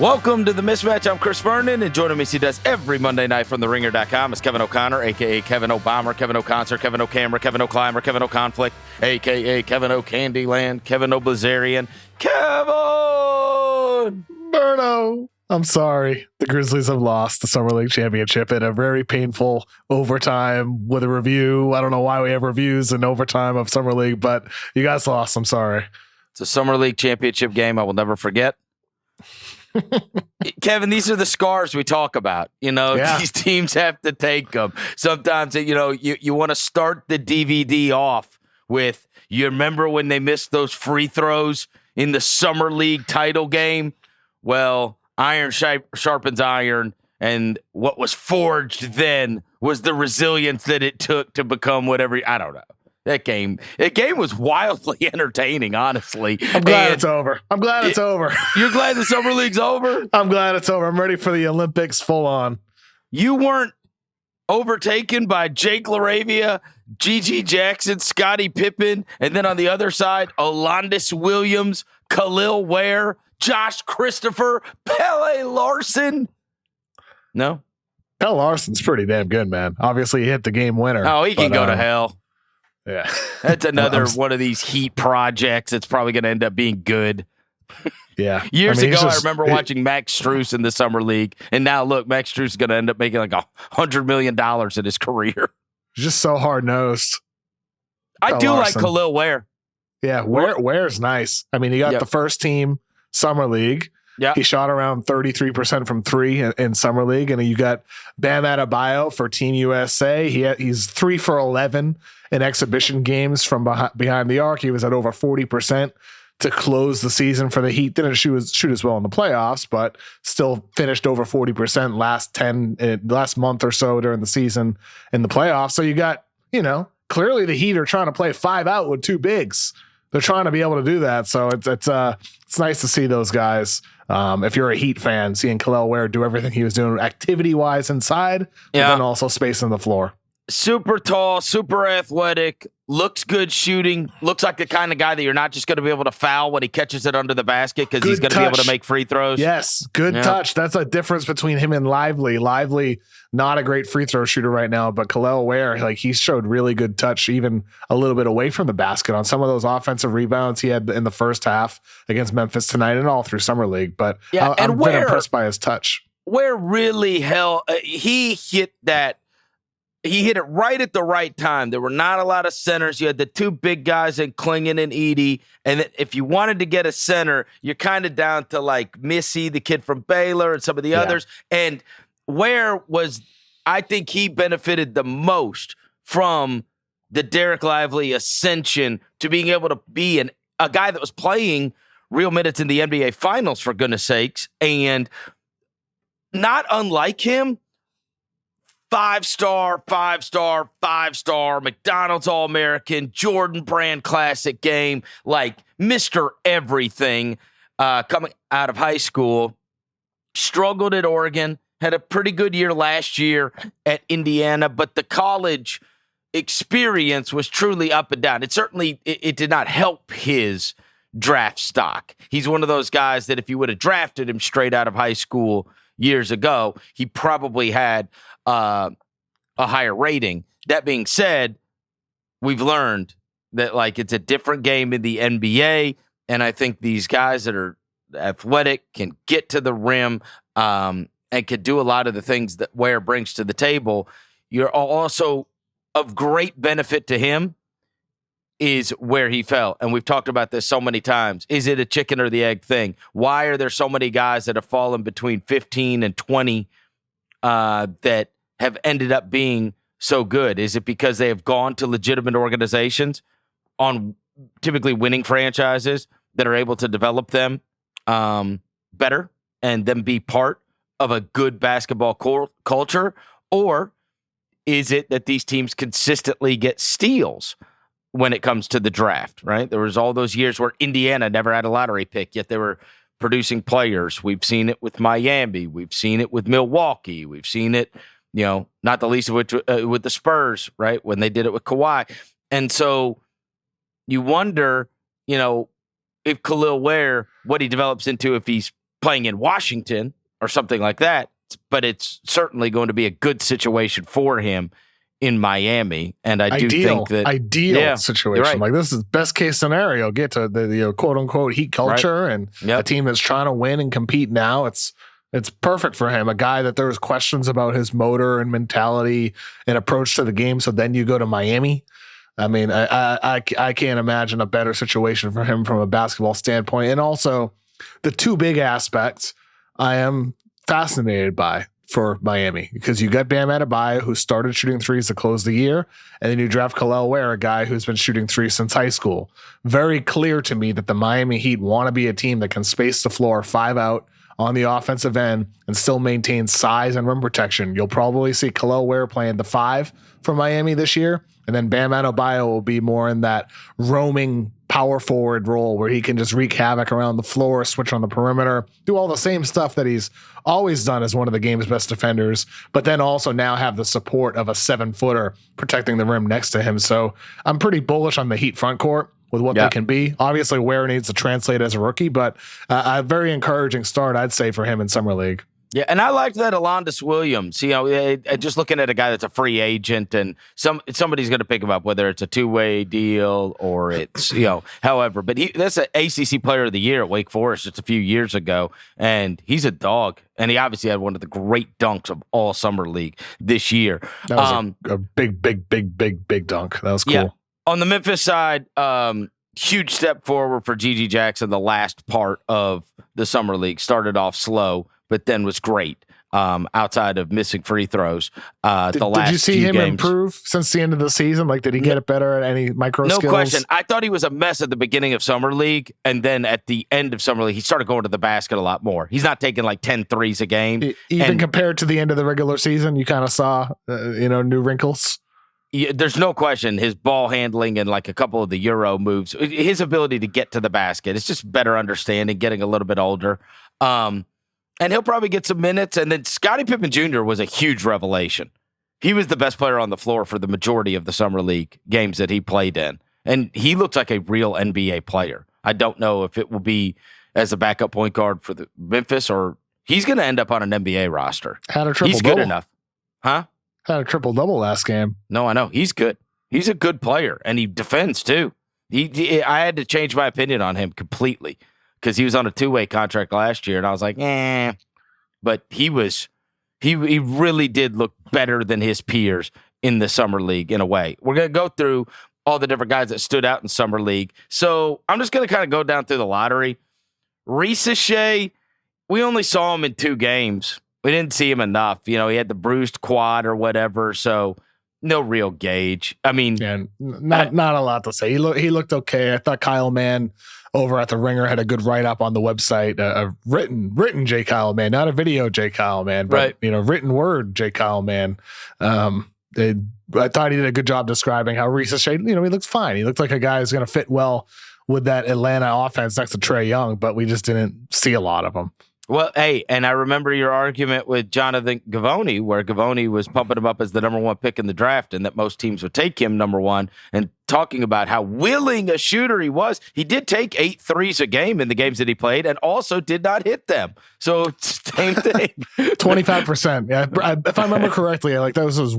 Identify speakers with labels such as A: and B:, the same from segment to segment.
A: Welcome to the Mismatch. I'm Chris Vernon, and joining me, he does every Monday night from TheRinger.com, is Kevin O'Connor, a.k.a. Kevin O'Bomber, Kevin O'Concert, Kevin O'Camera, Kevin O'Climber, Kevin O'Conflict, a.k.a. Kevin O'Candyland, Kevin O'Blazarian. Kevin!
B: Verno! I'm sorry. The Grizzlies have lost the Summer League Championship in a very painful overtime with a review. I don't know why we have reviews in overtime of Summer League, but you guys lost. I'm sorry.
A: It's a Summer League Championship game I will never forget. Kevin, these are the scars we talk about. These teams have to take them. Sometimes, you want to start the DVD off with, you remember when they missed those free throws in the Summer League title game? Well, iron sharpens iron, and what was forged then was the resilience that it took to become whatever. I don't know. That game was wildly entertaining, honestly.
B: I'm glad it's over. It's over.
A: You're glad the Summer League's over?
B: I'm glad it's over. I'm ready for the Olympics full on.
A: You weren't overtaken by Jake LaRavia, Gigi Jackson, Scottie Pippen, and then on the other side, Olandis Williams, Khalil Ware, Josh Christopher, Pele Larson. No?
B: Pele Larson's pretty damn good, man. Obviously, he hit the game winner.
A: Oh, he can go to hell.
B: Yeah.
A: That's another one of these Heat projects that's probably going to end up being good.
B: Yeah.
A: Years ago, I remember watching Max Strus in the Summer League, and now look, Max Strus is going to end up making like $100 million in his career.
B: He's just so hard-nosed.
A: I do like Khalil Ware.
B: Yeah, Ware's nice. I mean, he got the first team Summer League.
A: Yeah,
B: he shot around 33% from three in Summer League, and you got Bam Adebayo for Team USA. He's 3 for 11 in exhibition games from behind the arc. He was at over 40% to close the season for the Heat. Didn't shoot as well in the playoffs, but still finished over 40% last month or so during the season in the playoffs. So you got, clearly the Heat are trying to play 5 out with 2 bigs. They're trying to be able to do that. So it's nice to see those guys. If you're a Heat fan, seeing Khalil Ware do everything he was doing activity-wise inside, but then also space on the floor.
A: Super tall, super athletic, looks good shooting, looks like the kind of guy that you're not just going to be able to foul when he catches it under the basket because he's going to be able to make free throws.
B: Yes, good touch. That's a difference between him and Lively. Lively, not a great free throw shooter right now, but Khalil Ware, he showed really good touch, even a little bit away from the basket on some of those offensive rebounds he had in the first half against Memphis tonight and all through Summer League. But I'm been impressed by his touch.
A: Where really he hit that. He hit it right at the right time. There were not a lot of centers. You had the 2 big guys in Clingan and Edey. And if you wanted to get a center, you're kind of down to like Missy, the kid from Baylor, and some of the others. And I think he benefited the most from the Derek Lively ascension to being able to be a guy that was playing real minutes in the NBA Finals, for goodness sakes. And not unlike him, 5-star, McDonald's All-American, Jordan Brand Classic game, like Mr. Everything coming out of high school. Struggled at Oregon, had a pretty good year last year at Indiana, but the college experience was truly up and down. It certainly did not help his draft stock. He's one of those guys that if you would have drafted him straight out of high school years ago, he probably had a higher rating. That being said, we've learned that it's a different game in the NBA, and I think these guys that are athletic can get to the rim and can do a lot of the things that Ware brings to the table. You're also of great benefit to him is where he fell. And we've talked about this so many times. Is it a chicken or the egg thing? Why are there so many guys that have fallen between 15 and 20 that have ended up being so good? Is it because they have gone to legitimate organizations on typically winning franchises that are able to develop them better and then be part of a good basketball culture? Or is it that these teams consistently get steals when it comes to the draft, right? There was all those years where Indiana never had a lottery pick, yet they were producing players. We've seen it with Miami. We've seen it with Milwaukee. We've seen it, not the least of which with the Spurs, right? When they did it with Kawhi. And so you wonder, if Khalil Ware, what he develops into if he's playing in Washington or something like that, but it's certainly going to be a good situation for him in Miami. And I do think that
B: ideal situation.
A: right.
B: Like, this is best case scenario. Get to the quote unquote heat culture and a team that's trying to win and compete now. It's perfect for him. A guy that there was questions about his motor and mentality and approach to the game. So then you go to Miami. I mean, I can't imagine a better situation for him from a basketball standpoint. And also the two big aspects I am fascinated by for Miami, because you got Bam Adebayo, who started shooting threes to close the year, and then you draft Kel'el Ware, a guy who's been shooting threes since high school. Very clear to me that the Miami Heat want to be a team that can space the floor 5 out on the offensive end and still maintain size and rim protection. You'll probably see Kel'el Ware playing the 5 for Miami this year, and then Bam Adebayo will be more in that roaming power forward role where he can just wreak havoc around the floor, switch on the perimeter, do all the same stuff that he's always done as one of the game's best defenders, but then also now have the support of a 7-footer protecting the rim next to him. So I'm pretty bullish on the Heat front court with what they can be. Obviously, Ware needs to translate as a rookie, but a very encouraging start, I'd say, for him in Summer League.
A: Yeah, and I liked that Alondas Williams. Just looking at a guy that's a free agent, and somebody's going to pick him up, whether it's a 2-way deal or it's however. But that's an ACC Player of the Year at Wake Forest just a few years ago, and he's a dog. And he obviously had one of the great dunks of all Summer League this year.
B: That was a big dunk. That was cool.
A: Yeah. On the Memphis side, huge step forward for Gigi Jackson. The last part of the Summer League started off slow, but then was great outside of missing free throws. Did you see him
B: improve since the end of the season? Like, did he get it better at any micro skills?
A: No question. I thought he was a mess at the beginning of Summer League, and then at the end of Summer League, he started going to the basket a lot more. He's not taking like 10 threes a game.
B: Even compared to the end of the regular season, you kind of saw, new wrinkles.
A: Yeah, there's no question his ball handling and like a couple of the Euro moves, his ability to get to the basket, it's just better understanding, getting a little bit older. And he'll probably get some minutes. And then Scottie Pippen Jr. was a huge revelation. He was the best player on the floor for the majority of the Summer League games that he played in. And he looked like a real NBA player. I don't know if it will be as a backup point guard for the Memphis, or he's going to end up on an NBA roster.
B: Had a triple-double.
A: He's good enough. Huh?
B: Had a triple-double last game.
A: No, I know. He's good. He's a good player, and he defends too. I had to change my opinion on him completely, because he was on a 2-way contract last year, and I was like, But he really did look better than his peers in the Summer League in a way. We're going to go through all the different guys that stood out in Summer League. So I'm just going to kind of go down through the lottery. Ricochet, we only saw him in 2 games. We didn't see him enough. He had the bruised quad or whatever, so no real gauge. I mean,
B: not a lot to say. He looked okay. I thought Kyle Mann over at the Ringer had a good write-up on the website, a written J. Kyle Mann, not a video J. Kyle Mann, but written word J. Kyle Mann. I thought he did a good job describing how Ricochet, he looked fine. He looked like a guy who's going to fit well with that Atlanta offense next to Trae Young, but we just didn't see a lot of him.
A: Well, hey, and I remember your argument with Jonathan Givony, where Givony was pumping him up as the number 1 pick in the draft and that most teams would take him number 1, and talking about how willing a shooter he was. He did take 8 threes a game in the games that he played and also did not hit them. So same thing.
B: 25%. Yeah. If I remember correctly, like that was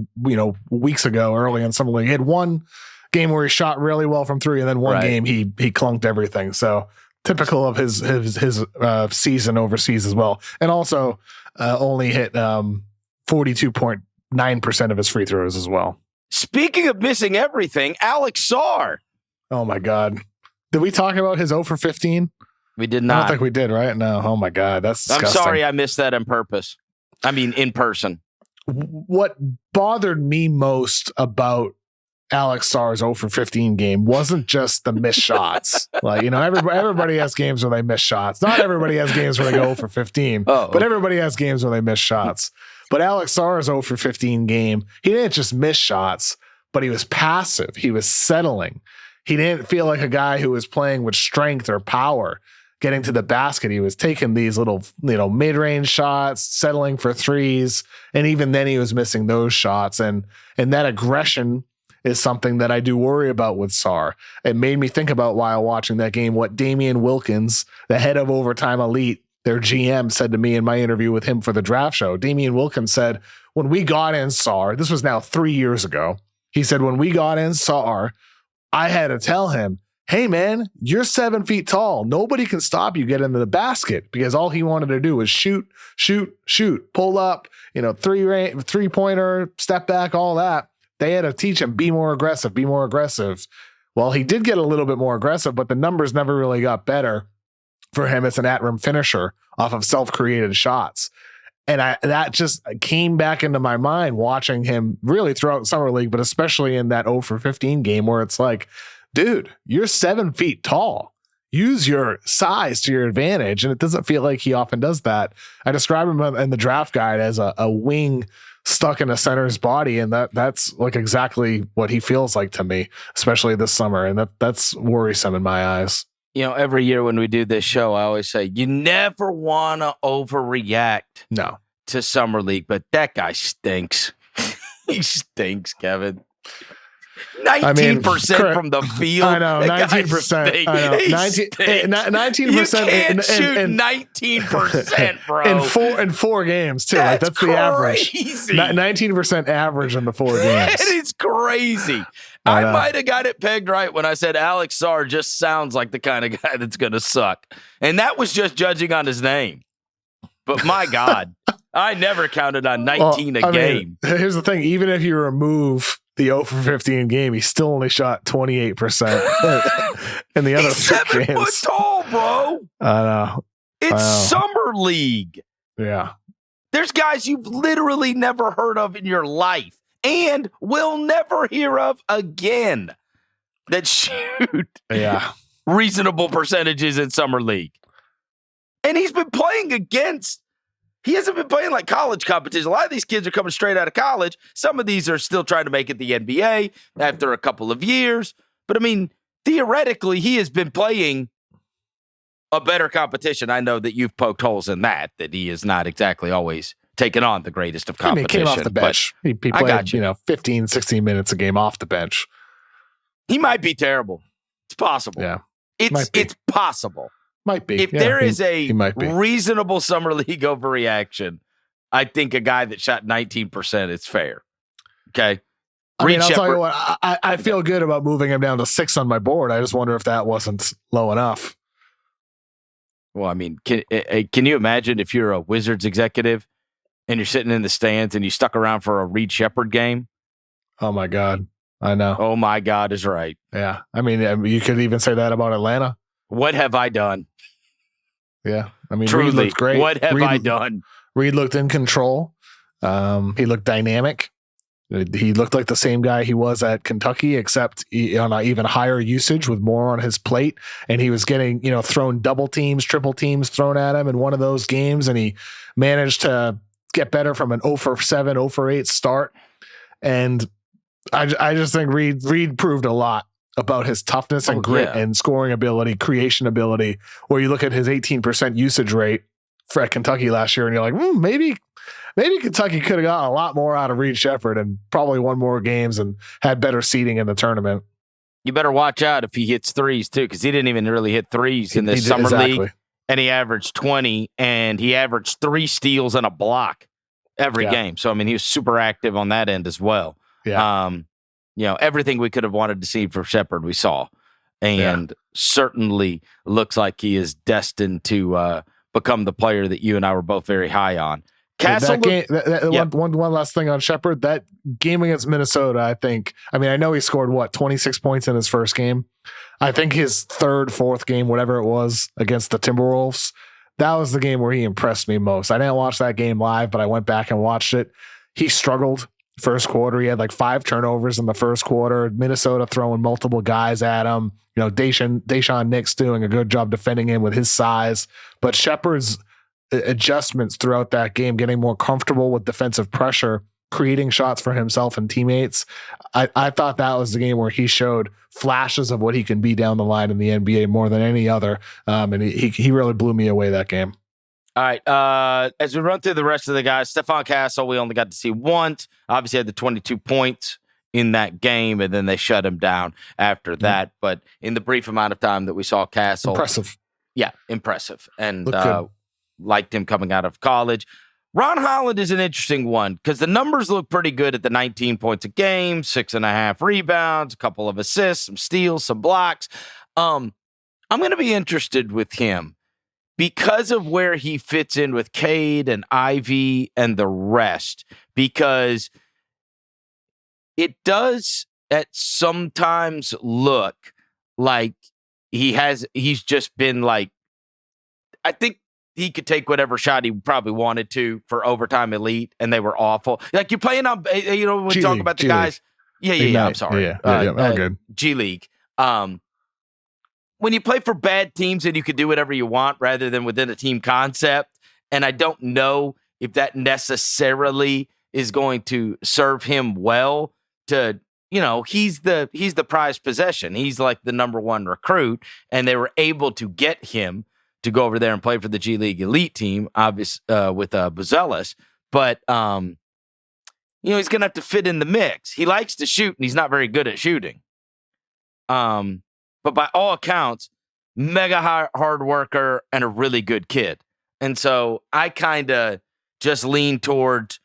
B: weeks ago, early in Summer League. He had one game where he shot really well from 3, and then one game he clunked everything. So typical of his season overseas as well. And also only hit 42.9% of his free throws as well.
A: Speaking of missing everything, Alex Sarr.
B: Oh, my God. Did we talk about his 0 for 15?
A: We did not.
B: I don't think we did, right? No. Oh, my God. That's disgusting.
A: I'm sorry I missed that on purpose. I mean, in person.
B: What bothered me most about Alex Sarr's 0 for 15 game wasn't just the missed shots. Like, everybody has games where they miss shots. Not everybody has games where they go 0 for 15, but everybody has games where they miss shots. But Alex Sarr's 0 for 15 game, he didn't just miss shots, but he was passive. He was settling. He didn't feel like a guy who was playing with strength or power getting to the basket. He was taking these little, mid-range shots, settling for threes, and even then he was missing those shots. And that aggression is something that I do worry about with Sarr. It made me think about while watching that game what Damian Wilkins, the head of Overtime Elite, their GM, said to me in my interview with him for the draft show. Damian Wilkins said, when we got in Sarr, this was now 3 years ago. He said, when we got in Sarr, I had to tell him, hey man, you're 7 feet tall. Nobody can stop you getting into the basket, because all he wanted to do was shoot, pull up, 3-pointer, step back, all that. They had to teach him, be more aggressive. Well, he did get a little bit more aggressive, but the numbers never really got better for him as an at-rim finisher off of self-created shots. And that just came back into my mind watching him really throughout Summer League, but especially in that 0 for 15 game where it's like, dude, you're 7 feet tall. Use your size to your advantage. And it doesn't feel like he often does that. I describe him in the draft guide as a wing stuck in a center's body. And that's like exactly what he feels like to me, especially this summer. And that's worrisome in my eyes.
A: Every year when we do this show, I always say, you never want to overreact to Summer League, but that guy stinks. He stinks, Kevin. 19% from the field.
B: I know, 19%. I know, 19%.
A: You can't shoot 19%, bro.
B: In four games too. That's the average. 19% average in the 4 games.
A: It is crazy. I might have got it pegged right when I said Alex Sarr just sounds like the kind of guy that's going to suck, and that was just judging on his name. But my God, I never counted on 19 game.
B: Here's the thing: even if you remove the 0 for 15 game, he still only shot 28% in the other 6 games.
A: 7 foot tall, bro.
B: I know.
A: It's Summer League.
B: Yeah.
A: There's guys you've literally never heard of in your life and will never hear of again that shoot reasonable percentages in Summer League. And he's been playing against. He hasn't been playing like college competition. A lot of these kids are coming straight out of college. Some of these are still trying to make it the NBA after a couple of years. But, I mean, theoretically, he has been playing a better competition. I know that you've poked holes in that he is not exactly always taking on the greatest of competition.
B: He came off the bench. He played, 15, 16 minutes a game off the bench.
A: He might be terrible. It's possible.
B: Yeah.
A: It's possible.
B: Might be.
A: If there is a reasonable Summer League overreaction, I think a guy that shot 19% is fair. Okay.
B: I'll tell you what, I feel good about moving him down to 6 on my board. I just wonder if that wasn't low enough.
A: Well, I mean, can you imagine if you're a Wizards executive and you're sitting in the stands and you stuck around for a Reed Sheppard game?
B: Oh my God. I know.
A: Oh my God is right.
B: Yeah. I mean, you could even say that about Atlanta.
A: What have I done?
B: Yeah. I mean,
A: truly,
B: Reed looked great.
A: What have I done?
B: Reed looked in control. He looked dynamic. He looked like the same guy he was at Kentucky, except on an even higher usage with more on his plate. And he was getting, thrown double teams, triple teams thrown at him in one of those games. And he managed to get better from an 0 for 7, 0 for 8 start. And I just think Reed proved a lot about his toughness and grit and scoring ability, creation ability, where you look at his 18% usage rate for Kentucky last year and you're like, maybe Kentucky could have gotten a lot more out of Reed Sheppard and probably won more games and had better seeding in the tournament.
A: You better watch out if he hits threes too, because he didn't even really hit threes in this Summer League. And he averaged 20 and he averaged 3 steals and a block every game. So, I mean, he was super active on that end as well.
B: Yeah.
A: Everything we could have wanted to see for Sheppard, we saw. And certainly looks like he is destined to become the player that you and I were both very high on. Castle.
B: One last thing on Sheppard. That game against Minnesota, I know he scored 26 points in his first game. I think his third, fourth game, whatever it was, against the Timberwolves, that was the game where he impressed me most. I didn't watch that game live, but I went back and watched it. He struggled first quarter. He had 5 turnovers in the first quarter. Minnesota throwing multiple guys at him. Daishan Nix doing a good job defending him with his size. But Sheppard's adjustments throughout that game, getting more comfortable with defensive pressure, creating shots for himself and teammates. I thought that was the game where he showed flashes of what he can be down the line in the NBA more than any other. And he really blew me away that game.
A: All right. As we run through the rest of the guys, Stephon Castle, we only got to see once. Obviously had the 22 points in that game, and then they shut him down after that. But in the brief amount of time that we saw Castle.
B: Impressive.
A: Yeah, impressive. And liked him coming out of college. Ron Holland is an interesting one because the numbers look pretty good at the 19 points a game, 6.5 rebounds, a couple of assists, some steals, some blocks. I'm going to be interested with him because of where he fits in with Cade and Ivy and the rest, because it does at sometimes look like he's just been like, I think he could take whatever shot he probably wanted to for overtime elite, and they were awful. Like you're playing on, when we talk about the guys. Yeah. I'm sorry.
B: Good.
A: G League. When you play for bad teams and you can do whatever you want rather than within a team concept, and I don't know if that necessarily is going to serve him well to, he's the prized possession. He's like the number one recruit, and they were able to get him to go over there and play for the G League elite team, obviously with Buzelis. But, he's going to have to fit in the mix. He likes to shoot, and he's not very good at shooting. But by all accounts, mega hard worker and a really good kid. And so I kind of just lean towards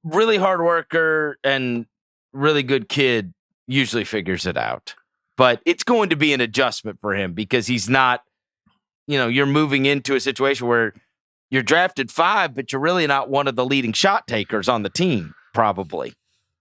A: really hard worker and really good kid usually figures it out. But it's going to be an adjustment for him because he's not, you're moving into a situation where you're drafted 5, but you're really not one of the leading shot takers on the team, probably.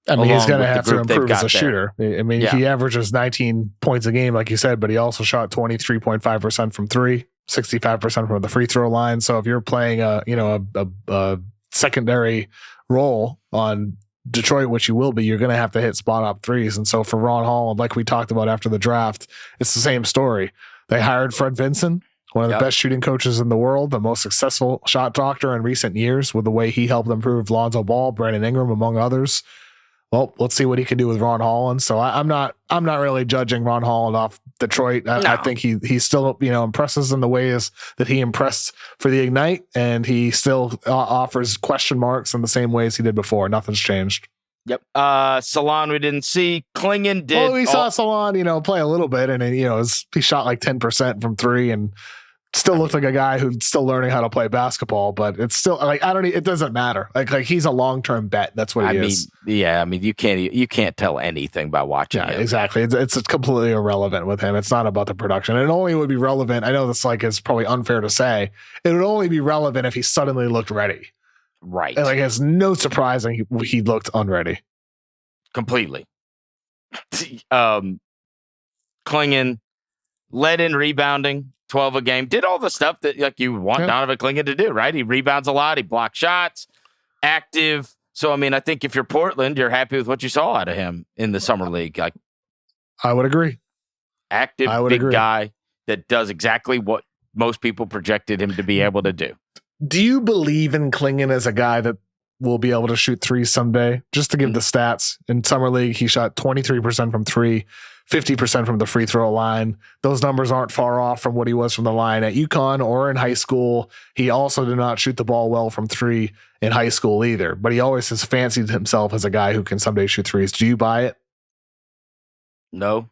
B: I mean, he's going to have to improve as a shooter. I mean, he averages 19 points a game, like you said, but he also shot 23.5% from 3, 65% from the free throw line. So if you're playing a secondary role on Detroit, which you will be, you're going to have to hit spot up threes. And so for Ron Holland, like we talked about after the draft, it's the same story. They hired Fred Vinson, one of the best shooting coaches in the world, the most successful shot doctor in recent years with the way he helped improve Lonzo Ball, Brandon Ingram, among others. Well, let's see what he can do with Ron Holland. So I'm not really judging Ron Holland off Detroit. I think he still impresses in the ways that he impressed for the Ignite, and he still offers question marks in the same ways he did before. Nothing's changed.
A: Yep. Salaun we didn't see. Clingan did.
B: Well, we saw Salaun, play a little bit, and he shot like 10% from 3 and still looked like a guy who's still learning how to play basketball, but it's still like, it doesn't matter. Like he's a long-term bet. That's what he is.
A: Yeah. I mean, you can't tell anything by watching him.
B: Exactly. It's completely irrelevant with him. It's not about the production. It only would be relevant. I know this is probably unfair to say. It would only be relevant if he suddenly looked ready.
A: Right.
B: And it's no surprising he looked unready.
A: Completely. Clingan led in rebounding, 12 a game, did all the stuff that you want Donovan Clingan to do, right? He rebounds a lot. He blocks shots, active. So, I mean, I think if you're Portland, you're happy with what you saw out of him in the summer league.
B: I would agree.
A: Active, big guy that does exactly what most people projected him to be able to do.
B: Do you believe in Clingan as a guy that will be able to shoot threes someday? Just to give the stats, in summer league, he shot 23% from 3, 50% from the free throw line. Those numbers aren't far off from what he was from the line at UConn or in high school. He also did not shoot the ball well from 3 in high school either, but he always has fancied himself as a guy who can someday shoot threes. Do you buy it?
A: No.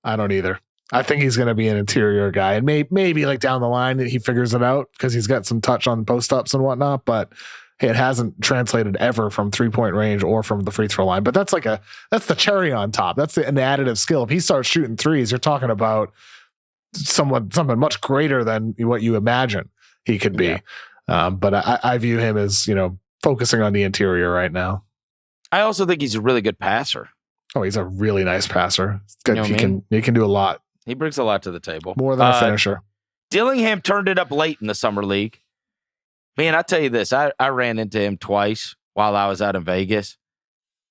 B: I don't either. I think he's going to be an interior guy, and maybe like down the line he figures it out because he's got some touch on post-ups and whatnot, but it hasn't translated ever from 3-point range or from the free throw line. But that's the cherry on top. That's an additive skill. If he starts shooting threes, you're talking about something much greater than what you imagine he could be. Yeah. But I view him as, focusing on the interior right now.
A: I also think he's a really good passer.
B: Oh, he's a really nice passer. He can do a lot.
A: He brings a lot to the table.
B: More than a finisher.
A: Dillingham turned it up late in the summer league. Man, I tell you this, I ran into him twice while I was out in Vegas.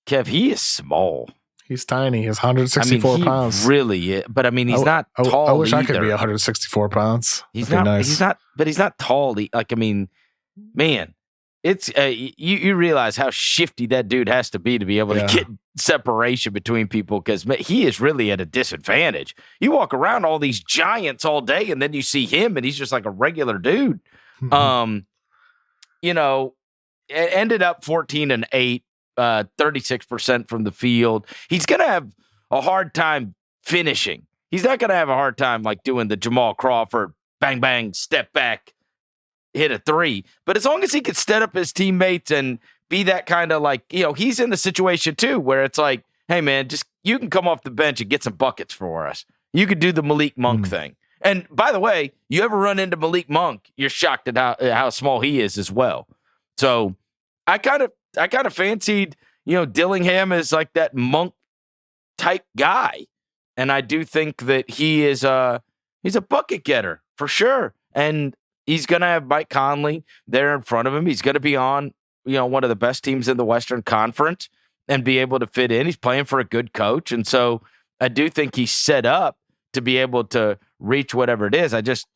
A: Kev, he is small.
B: He's tiny. He's 164 pounds.
A: Really is. But I mean, he's not tall.
B: I wish
A: either.
B: I could be 164 pounds.
A: He's not. Nice. He's not tall. Man, it's you realize how shifty that dude has to be able to get separation between people, because he is really at a disadvantage. You walk around all these giants all day, and then you see him, and he's just like a regular dude. It ended up 14-8, 36% from the field. He's going to have a hard time finishing. He's not going to have a hard time doing the Jamal Crawford bang, bang, step back hit a three. But as long as he could step up his teammates and be that kind of like, he's in the situation too where it's like, hey, man, just you can come off the bench and get some buckets for us. You could do the Malik Monk thing. And by the way, you ever run into Malik Monk, you're shocked at how small he is as well. So I kind of fancied, Dillingham as like that Monk type guy. And I do think that he's a bucket getter for sure. And he's going to have Mike Conley there in front of him. He's going to be on, one of the best teams in the Western Conference and be able to fit in. He's playing for a good coach. And so I do think he's set up to be able to reach whatever it is. I just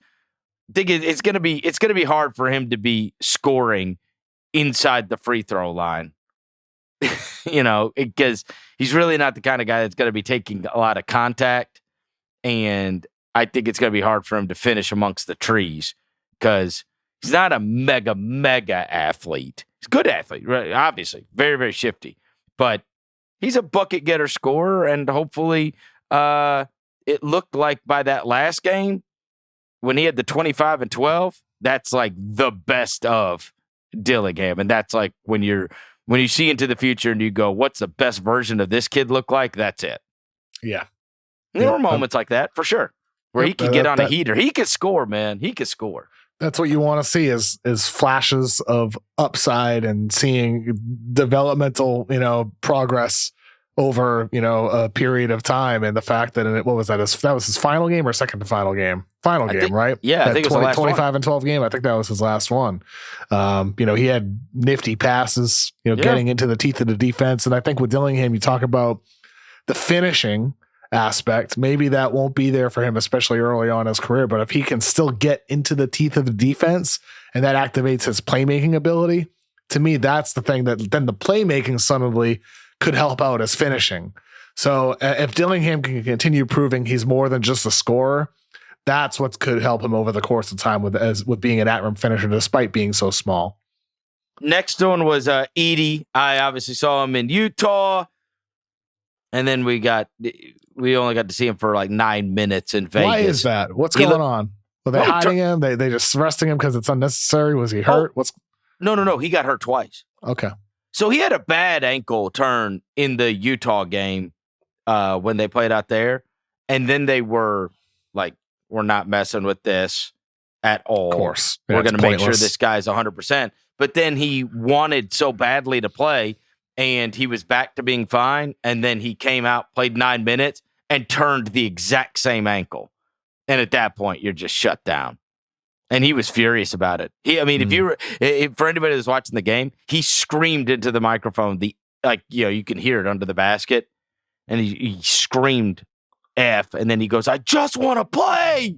A: think it's going to be hard for him to be scoring inside the free throw line, because he's really not the kind of guy that's going to be taking a lot of contact. And I think it's going to be hard for him to finish amongst the trees because he's not a mega athlete. He's a good athlete, right? Obviously, very, very shifty, but he's a bucket getter scorer. And hopefully, it looked like by that last game when he had the 25 and 12, that's like the best of Dillingham. And that's like when you see into the future and you go, what's the best version of this kid look like? That's it.
B: Yeah.
A: There were moments like that for sure where he could get on a heater. He could score, man. He could score.
B: That's what you want to see is flashes of upside and seeing developmental, progress over, a period of time. And the fact that, that was his final game or second to final game? Final game, right?
A: Yeah,
B: that
A: I think it was the last
B: 25
A: one.
B: and 12 game. I think that was his last one. He had nifty passes, getting into the teeth of the defense. And I think with Dillingham, you talk about the finishing aspect. Maybe that won't be there for him, especially early on in his career. But if he can still get into the teeth of the defense and that activates his playmaking ability, to me, that's the thing that then the playmaking suddenly could help out as finishing. So if Dillingham can continue proving he's more than just a scorer, that's what could help him over the course of time with being an at-rim finisher, despite being so small.
A: Next one was Edey. I obviously saw him in Utah. And then we only got to see him for like 9 minutes in Vegas.
B: Why is that? What's going on? Were they hiding him? They just resting him because it's unnecessary? Was he hurt?
A: No. He got hurt twice.
B: Okay.
A: So he had a bad ankle turn in the Utah game when they played out there. And then they were like, we're not messing with this at all.
B: Of course.
A: We're going to make sure this guy's 100%. But then he wanted so badly to play. And he was back to being fine. And then he came out, played 9 minutes, and turned the exact same ankle. And at that point, you're just shut down. And he was furious about it. If for anybody that's watching the game, he screamed into the microphone. You can hear it under the basket. And he screamed F. And then he goes, I just want to play.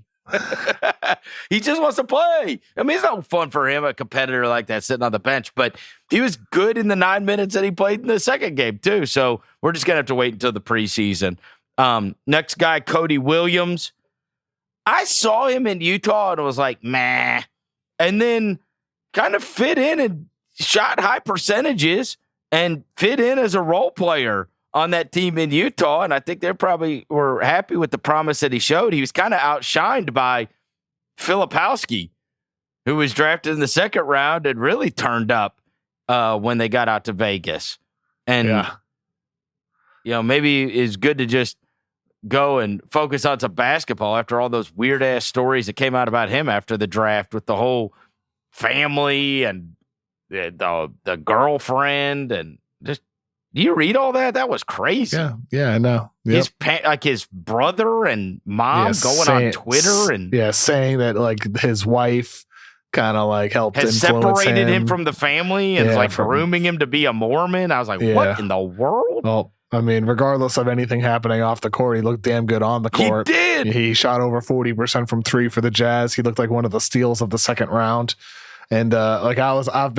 A: He just wants to play. I mean, it's no fun for him, a competitor like that sitting on the bench, but he was good in the 9 minutes that he played in the second game too. So we're just going to have to wait until the preseason. Next guy, Cody Williams. I saw him in Utah and was like, meh. And then kind of fit in and shot high percentages and fit in as a role player on that team in Utah, and I think they probably were happy with the promise that he showed. He was kind of outshined by Filipowski, who was drafted in the second round and really turned up when they got out to Vegas. And, maybe it's good to just go and focus on some basketball after all those weird-ass stories that came out about him after the draft with the whole family and the girlfriend and just, do you read all that? That was crazy.
B: Yeah, I know. Yep.
A: His brother and mom on Twitter and
B: saying that like his wife kind of like helped
A: has
B: influence
A: separated him from the family and is grooming him to be a Mormon. I was like, what in the world?
B: Well, I mean, regardless of anything happening off the court, he looked damn good on the court.
A: He did.
B: He shot over 40% from three for the Jazz. He looked like one of the steals of the second round. And I've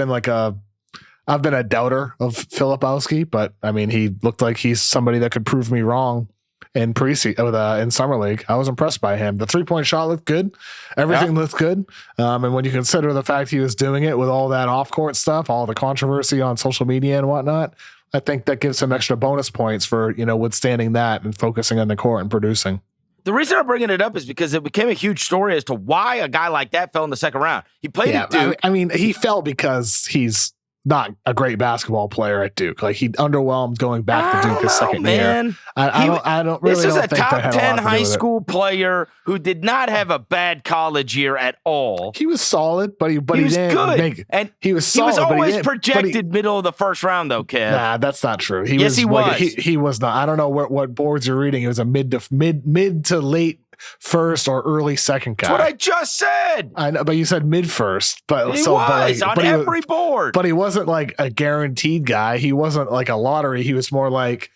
B: been a doubter of Filipowski, but I mean, he looked like he's somebody that could prove me wrong in in summer league. I was impressed by him. The 3-point shot looked good. Everything looked good. And when you consider the fact he was doing it with all that off court stuff, all the controversy on social media and whatnot, I think that gives him extra bonus points for, withstanding that and focusing on the court and producing.
A: The reason I'm bringing it up is because it became a huge story as to why a guy like that fell in the second round. He played at Duke.
B: I mean, he fell because he's not a great basketball player at Duke. Like, he underwhelmed going back to Duke his second year. I don't really.
A: This is
B: don't
A: a
B: think
A: top
B: that had a
A: 10
B: lot to do
A: high
B: with it.
A: school player who did not have a bad college year at all.
B: He was solid, but he
A: was
B: didn't
A: good.
B: make.
A: And
B: he was solid,
A: he was always projected middle of the first round, though, Kev.
B: Nah, that's not true. He
A: yes,
B: was.
A: He was.
B: He was not. I don't know what boards you're reading. It was a mid to late first or early second guy.
A: That's what I just said.
B: I know, but you said mid first. But
A: he
B: so,
A: was on every board.
B: But he wasn't like a guaranteed guy. He wasn't like a lottery. He was more like,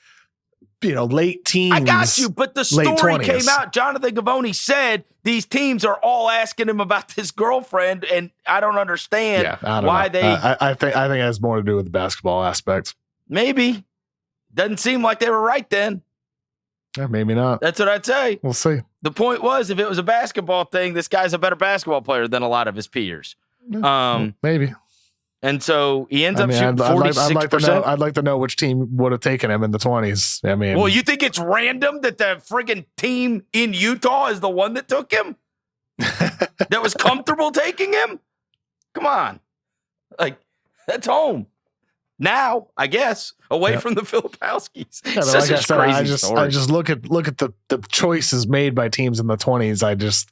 B: late teens.
A: I got you, but the story came out. Jonathan Givony said these teams are all asking him about this girlfriend, and I don't understand why they.
B: I think it has more to do with the basketball aspect.
A: Maybe. Doesn't seem like they were right then.
B: Yeah, maybe not.
A: That's what I'd say.
B: We'll see.
A: The point was, if it was a basketball thing, this guy's a better basketball player than a lot of his peers.
B: Maybe.
A: And so he ends up shooting 46%.
B: I'd like to know which team would have taken him in the 20s. I mean,
A: well, you think it's random that the friggin' team in Utah is the one that took him? That was comfortable taking him? Come on. Like, that's home. Now, I guess, away from the Filipowskis.
B: Yeah, like I said, I just look at the choices made by teams in the 20s.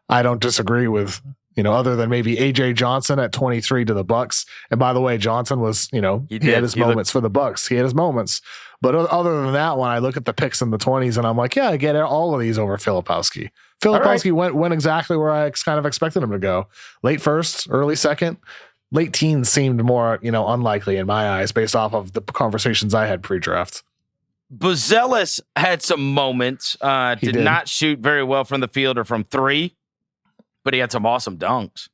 B: I don't disagree with, other than maybe AJ Johnson at 23 to the Bucks. And by the way, Johnson was, he had his moments for the Bucks. He had his moments. But other than that, when I look at the picks in the 20s, and I'm like, yeah, I get all of these over Filipowski. Filipowski went exactly where I kind of expected him to go. Late first, early second. Late teens seemed more, unlikely in my eyes based off of the conversations I had pre-draft.
A: Buzelis had some moments. Did not shoot very well from the field or from three, but he had some awesome dunks.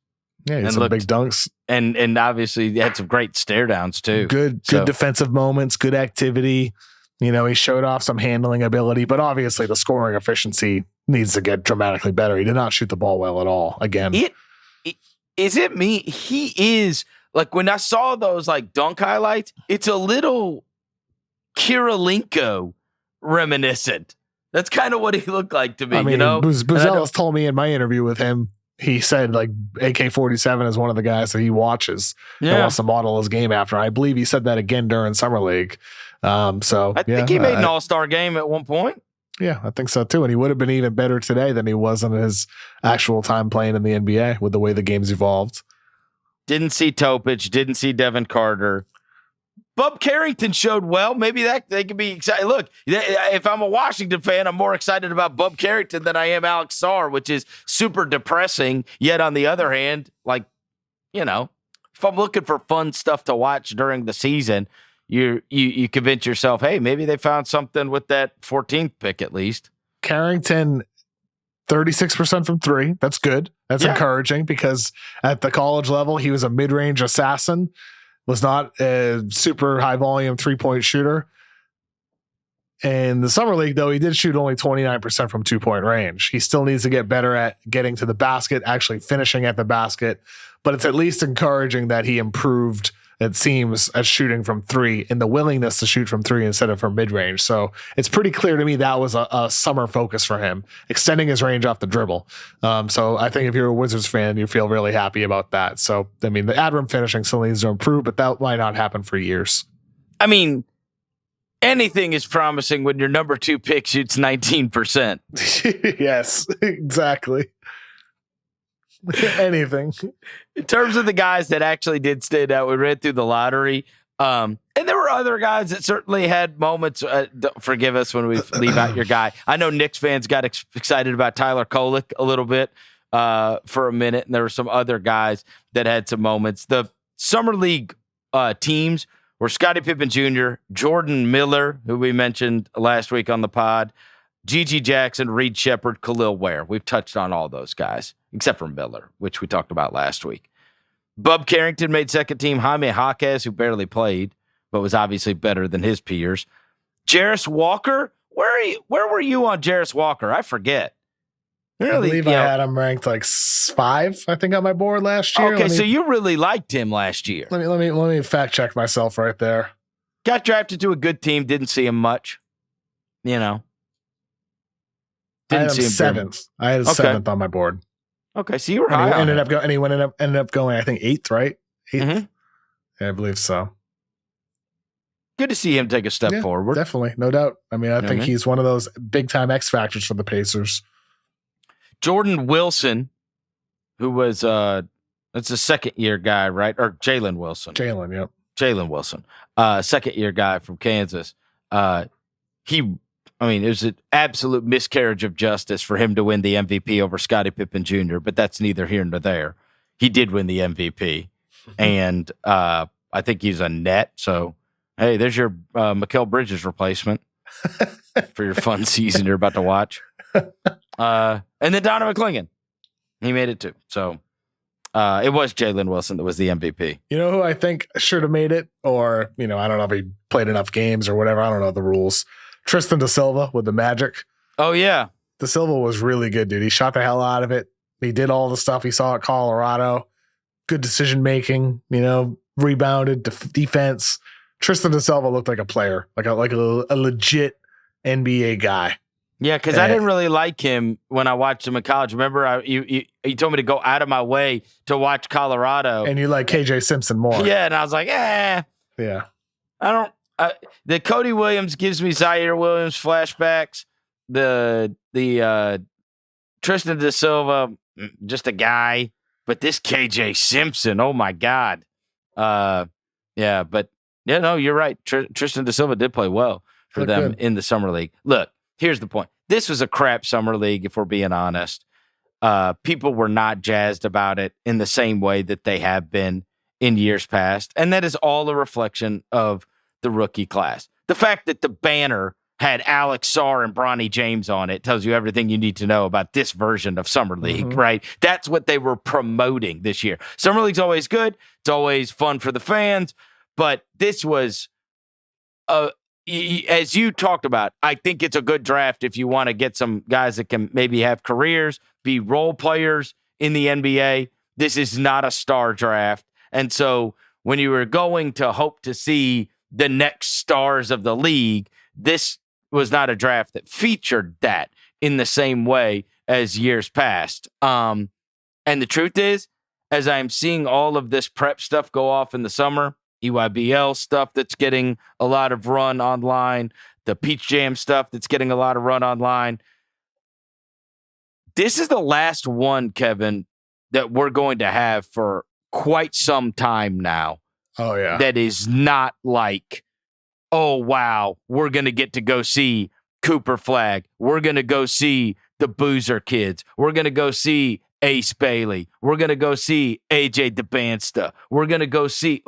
B: Yeah, he had some big dunks.
A: And obviously he had some great stare downs too.
B: Good defensive moments, good activity. He showed off some handling ability, but obviously the scoring efficiency needs to get dramatically better. He did not shoot the ball well at all. Again.
A: Is it me? He is, like, when I saw those like dunk highlights, it's a little Kirilenko reminiscent. That's kind of what he looked like to me. I mean,
B: Buzelis told me in my interview with him, he said like AK-47 is one of the guys that he watches and wants to model his game after. I believe he said that again during summer league. I think he made an all-star game at one point. Yeah, I think so too. And he would have been even better today than he was in his actual time playing in the NBA with the way the game's evolved.
A: Didn't see Topic, didn't see Devin Carter. Bub Carrington showed well. Maybe that they could be excited. Look, if I'm a Washington fan, I'm more excited about Bub Carrington than I am Alex Sarr, which is super depressing. Yet on the other hand, like, if I'm looking for fun stuff to watch during the season, you convince yourself, hey, maybe they found something with that 14th pick at least.
B: Carrington, 36% from three. That's good. That's encouraging because at the college level, he was a mid-range assassin, was not a super high volume 3-point shooter. In the summer league, though, he did shoot only 29% from 2-point range. He still needs to get better at getting to the basket, actually finishing at the basket, but it's at least encouraging that he improved, it seems, at shooting from three and the willingness to shoot from three instead of from mid-range. So it's pretty clear to me that was a summer focus for him, extending his range off the dribble. So I think if you're a Wizards fan, you feel really happy about that. So, I mean, the ad rim finishing still needs to improve, but that might not happen for years.
A: I mean, anything is promising when your number 2 pick shoots 19%.
B: Yes, exactly. Anything.
A: In terms of the guys that actually did stand out, we read through the lottery. And there were other guys that certainly had moments. Forgive us when we leave out your guy. I know Knicks fans got excited about Tyler Kolek a little bit for a minute, and there were some other guys that had some moments. The Summer League teams were Scottie Pippen Jr., Jordan Miller, who we mentioned last week on the pod, Gigi Jackson, Reed Sheppard, Khalil Ware. We've touched on all those guys, except for Miller, which we talked about last week. Bub Carrington made second team. Jaime Jaquez, who barely played, but was obviously better than his peers. Jarace Walker, where were you on Jarace Walker? I forget.
B: Really, I believe I had him ranked like 5, I think, on my board last year.
A: Okay, so you really liked him last year.
B: Let me fact check myself right there.
A: Got drafted to a good team, didn't see him much.
B: I had
A: Didn't
B: him
A: see him
B: seventh. I had him seventh on my board.
A: Okay, so you were high.
B: Ended up going, I think, eighth, right? Eighth.
A: Mm-hmm.
B: Yeah, I believe so.
A: Good to see him take a step forward.
B: Definitely, no doubt. I mean, I think he's one of those big time X factors for the Pacers.
A: Jordan Wilson, who was that's a second year guy, right? Or Jalen Wilson. Jalen Wilson, second year guy from Kansas. It was an absolute miscarriage of justice for him to win the MVP over Scottie Pippen Jr., but that's neither here nor there. He did win the MVP, and I think he's a net. So, hey, there's your Mikal Bridges replacement for your fun season you're about to watch. And then Donovan Clingan. He made it too. So it was Jalen Wilson that was the MVP.
B: You know who I think should have made it? Or, I don't know if he played enough games or whatever. I don't know the rules. Tristan da Silva with the Magic.
A: Oh, yeah.
B: Da Silva was really good, dude. He shot the hell out of it. He did all the stuff he saw at Colorado. Good decision making, rebounded, defense. Tristan da Silva looked like a player, like a legit NBA guy.
A: Yeah, because I didn't really like him when I watched him in college. Remember, you told me to go out of my way to watch Colorado.
B: And you like KJ Simpson more.
A: Yeah, and I was like,
B: Yeah.
A: I don't. The Cody Williams gives me Zaire Williams flashbacks. The Tristan da Silva, just a guy. But this KJ Simpson, oh my God. You're right. Tristan da Silva did play well for them in the summer league. Look, here's the point. This was a crap summer league, if we're being honest. People were not jazzed about it in the same way that they have been in years past. And that is all a reflection of the rookie class. The fact that the banner had Alex Sarr and Bronny James on it tells you everything you need to know about this version of Summer League, right? That's what they were promoting this year. Summer League's always good. It's always fun for the fans. But this was, as you talked about, I think it's a good draft if you want to get some guys that can maybe have careers, be role players in the NBA. This is not a star draft. And so when you were going to hope to see the next stars of the league, this was not a draft that featured that in the same way as years past. And the truth is, as I'm seeing all of this prep stuff go off in the summer, EYBL stuff that's getting a lot of run online, the Peach Jam stuff that's getting a lot of run online, this is the last one, Kevin, that we're going to have for quite some time now.
B: Oh, yeah.
A: That is not like, oh, wow, we're going to get to go see Cooper Flagg. We're going to go see the Boozer kids. We're going to go see Ace Bailey. We're going to go see AJ DeBansta. We're going to go see,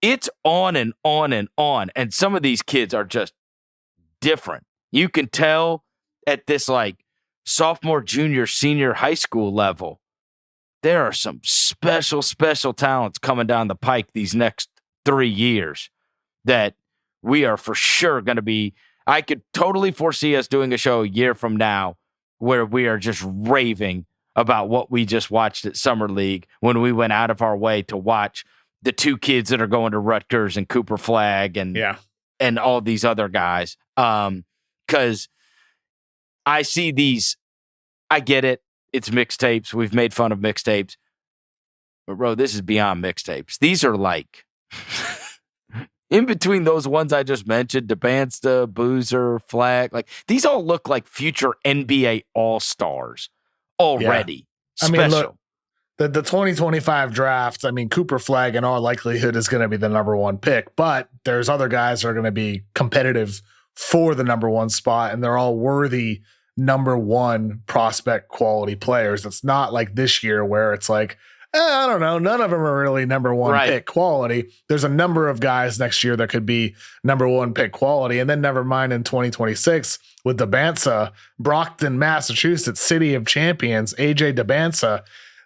A: it's on and on and on. And some of these kids are just different. You can tell at this, sophomore, junior, senior high school level, there are some special talents coming down the pike these next 3 years that we are for sure going to be. I could totally foresee us doing a show a year from now where we are just raving about what we just watched at Summer League when we went out of our way to watch the two kids that are going to Rutgers and Cooper Flagg and all these other guys. Because I see these, I get it. It's mixtapes. We've made fun of mixtapes. But, bro, this is beyond mixtapes. These are in between those ones I just mentioned, DeBansta, Boozer, Flagg, these all look like future NBA All-Stars already.
B: Yeah.
A: Special.
B: Look, the 2025 draft, Cooper Flagg in all likelihood is going to be the number one pick, but there's other guys that are going to be competitive for the number one spot, and they're all worthy number one prospect quality players. It's not like this year where it's I don't know, none of them are really number one pick quality. There's a number of guys next year that could be number one pick quality. And then never mind in 2026 with DeBansta, Brockton, Massachusetts, City of Champions, AJ DeBansta.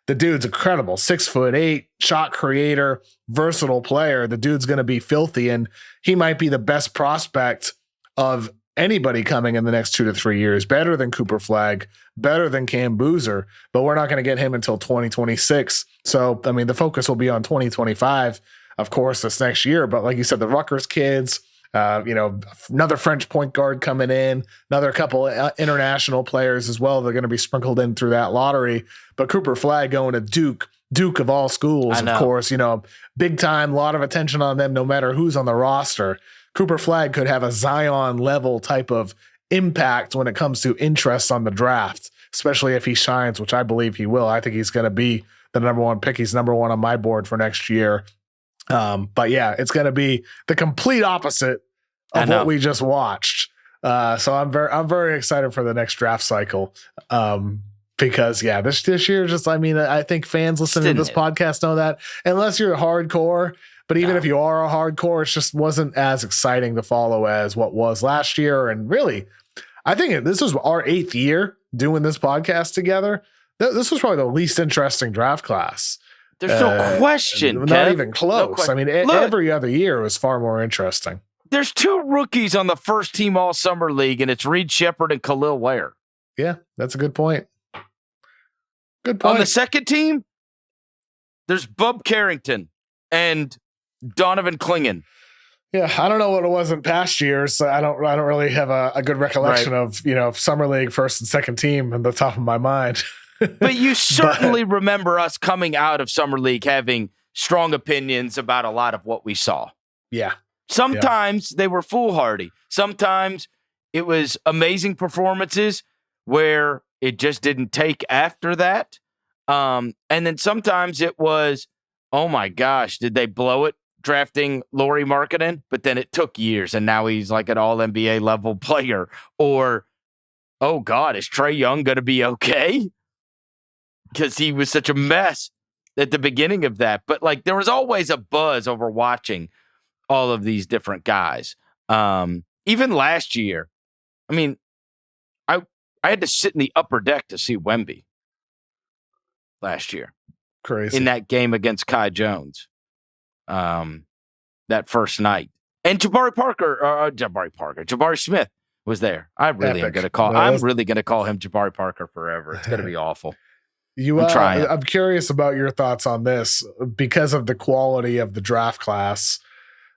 B: The dude's incredible. 6'8", shot creator, versatile player. The dude's going to be filthy, and he might be the best prospect of anybody coming in the next 2 to 3 years, better than Cooper Flagg, better than Cam Boozer, but we're not going to get him until 2026. So, the focus will be on 2025, of course, this next year. But like you said, the Rutgers kids, Another French point guard coming in, another couple international players as well. They're going to be sprinkled in through that lottery. But Cooper Flagg going to Duke of all schools, of course, big time, a lot of attention on them no matter who's on the roster. Cooper Flagg could have a Zion level type of impact when it comes to interest on the draft, especially if he shines, which I believe he will. I think he's going to be the number one pick. He's number one on my board for next year. But yeah, it's going to be the complete opposite of what we just watched. So I'm very excited for the next draft cycle. Because this year, I think fans listening to this podcast know that unless you're hardcore, but even if you are a hardcore, it just wasn't as exciting to follow as what was last year. And really, I think this was our 8th year doing this podcast together. This was probably the least interesting draft class.
A: There's no question.
B: Not even close. No every other year was far more interesting.
A: There's 2 rookies on the first team All Summer League, and it's Reed Sheppard and Khalil Ware.
B: Yeah, that's a good point. Good point.
A: On the second team, there's Bub Carrington and Donovan Clingan.
B: Yeah, I don't know what it was in past years. I don't really have a good recollection of Summer League first and second team on the top of my mind.
A: But you certainly remember us coming out of Summer League having strong opinions about a lot of what we saw.
B: Yeah.
A: Sometimes they were foolhardy. Sometimes it was amazing performances where it just didn't take after that. And then sometimes it was, oh my gosh, did they blow it drafting Lauri Markkanen? But then it took years and now he's like an all-NBA level player. Or, oh God, is Trae Young going to be okay? Because he was such a mess at the beginning of that. But there was always a buzz over watching all of these different guys. Even last year, I had to sit in the upper deck to see Wemby last year.
B: Crazy.
A: In that game against Kai Jones. That first night. And Jabari Smith was there. I'm really going to call him Jabari Parker forever. It's going to be awful.
B: I'm curious about your thoughts on this because of the quality of the draft class.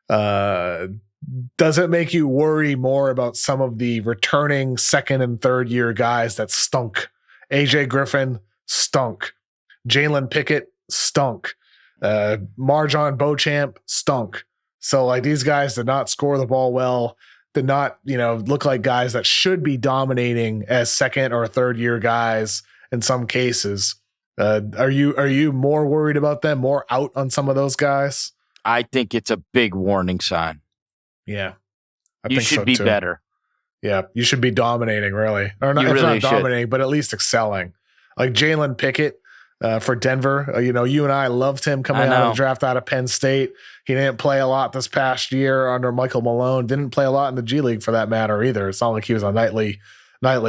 B: Does it make you worry more about some of the returning second and third year guys that stunk? AJ Griffin stunk. Jalen Pickett stunk. Marjon Beauchamp stunk. So these guys did not score the ball well, did not, look like guys that should be dominating as second or third year guys in some cases. Are you more worried about them, more out on some of those guys?
A: I think it's a big warning sign.
B: Yeah.
A: You should be better.
B: Yeah. You should be dominating, really. Or not,
A: really
B: not dominating, but at least excelling. Like Jalen Pickett for Denver. You and I loved him coming out of the draft out of Penn State. He didn't play a lot this past year under Michael Malone. Didn't play a lot in the G League for that matter either. It's not like he was a nightly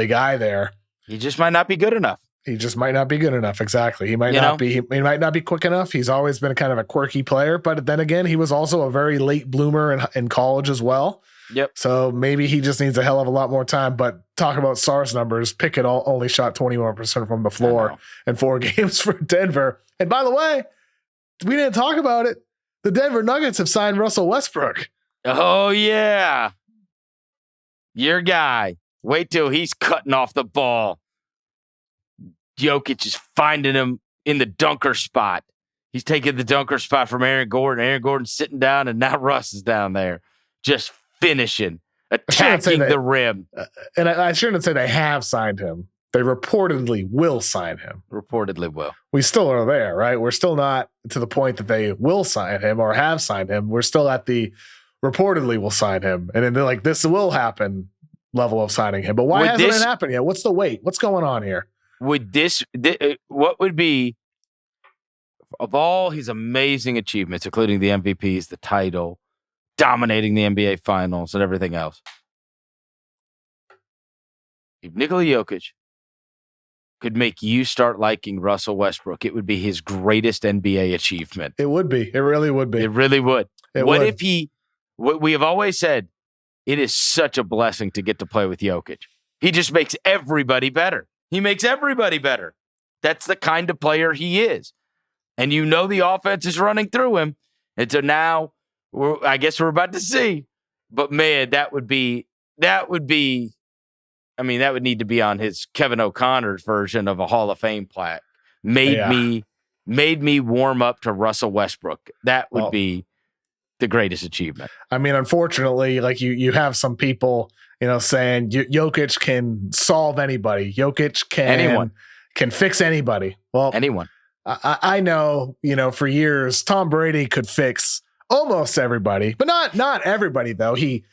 B: guy there.
A: He just might not be good enough.
B: Exactly. He might not be. He might not be quick enough. He's always been kind of a quirky player, but then again, he was also a very late bloomer in college as well.
A: Yep.
B: So maybe he just needs a hell of a lot more time. But talk about Sarr's numbers. Pickett only shot 21% from the floor in 4 games for Denver. And by the way, we didn't talk about it. The Denver Nuggets have signed Russell Westbrook.
A: Oh yeah, your guy. Wait till he's cutting off the ball. Jokic is finding him in the dunker spot. He's taking the dunker spot from Aaron Gordon. Aaron Gordon's sitting down, and now Russ is down there just finishing, attacking the rim.
B: And I shouldn't say they have signed him. They reportedly will sign him.
A: Reportedly will.
B: We still are there, right? We're still not to the point that they will sign him or have signed him. We're still at the reportedly will sign him. And then they're like, this will happen level of signing him. But why hasn't it happened yet? What's the wait? What's going on here?
A: What would be, of all his amazing achievements, including the MVPs, the title, dominating the NBA Finals, and everything else, if Nikola Jokic could make you start liking Russell Westbrook, it would be his greatest NBA achievement.
B: It would be. It really would be.
A: It really would. What we have always said, it is such a blessing to get to play with Jokic. He just makes everybody better. He makes everybody better. That's the kind of player he is. And the offense is running through him. And so now, I guess we're about to see But man, that would be. I mean, that would need to be on his Kevin O'Connor's version of a Hall of Fame plaque. Made me warm up to Russell Westbrook. That would be the greatest achievement.
B: I mean, unfortunately, like you have some people, saying Jokic can solve anybody. Jokic can fix anybody. Well,
A: anyone.
B: I know, for years, Tom Brady could fix almost everybody, but not everybody though. He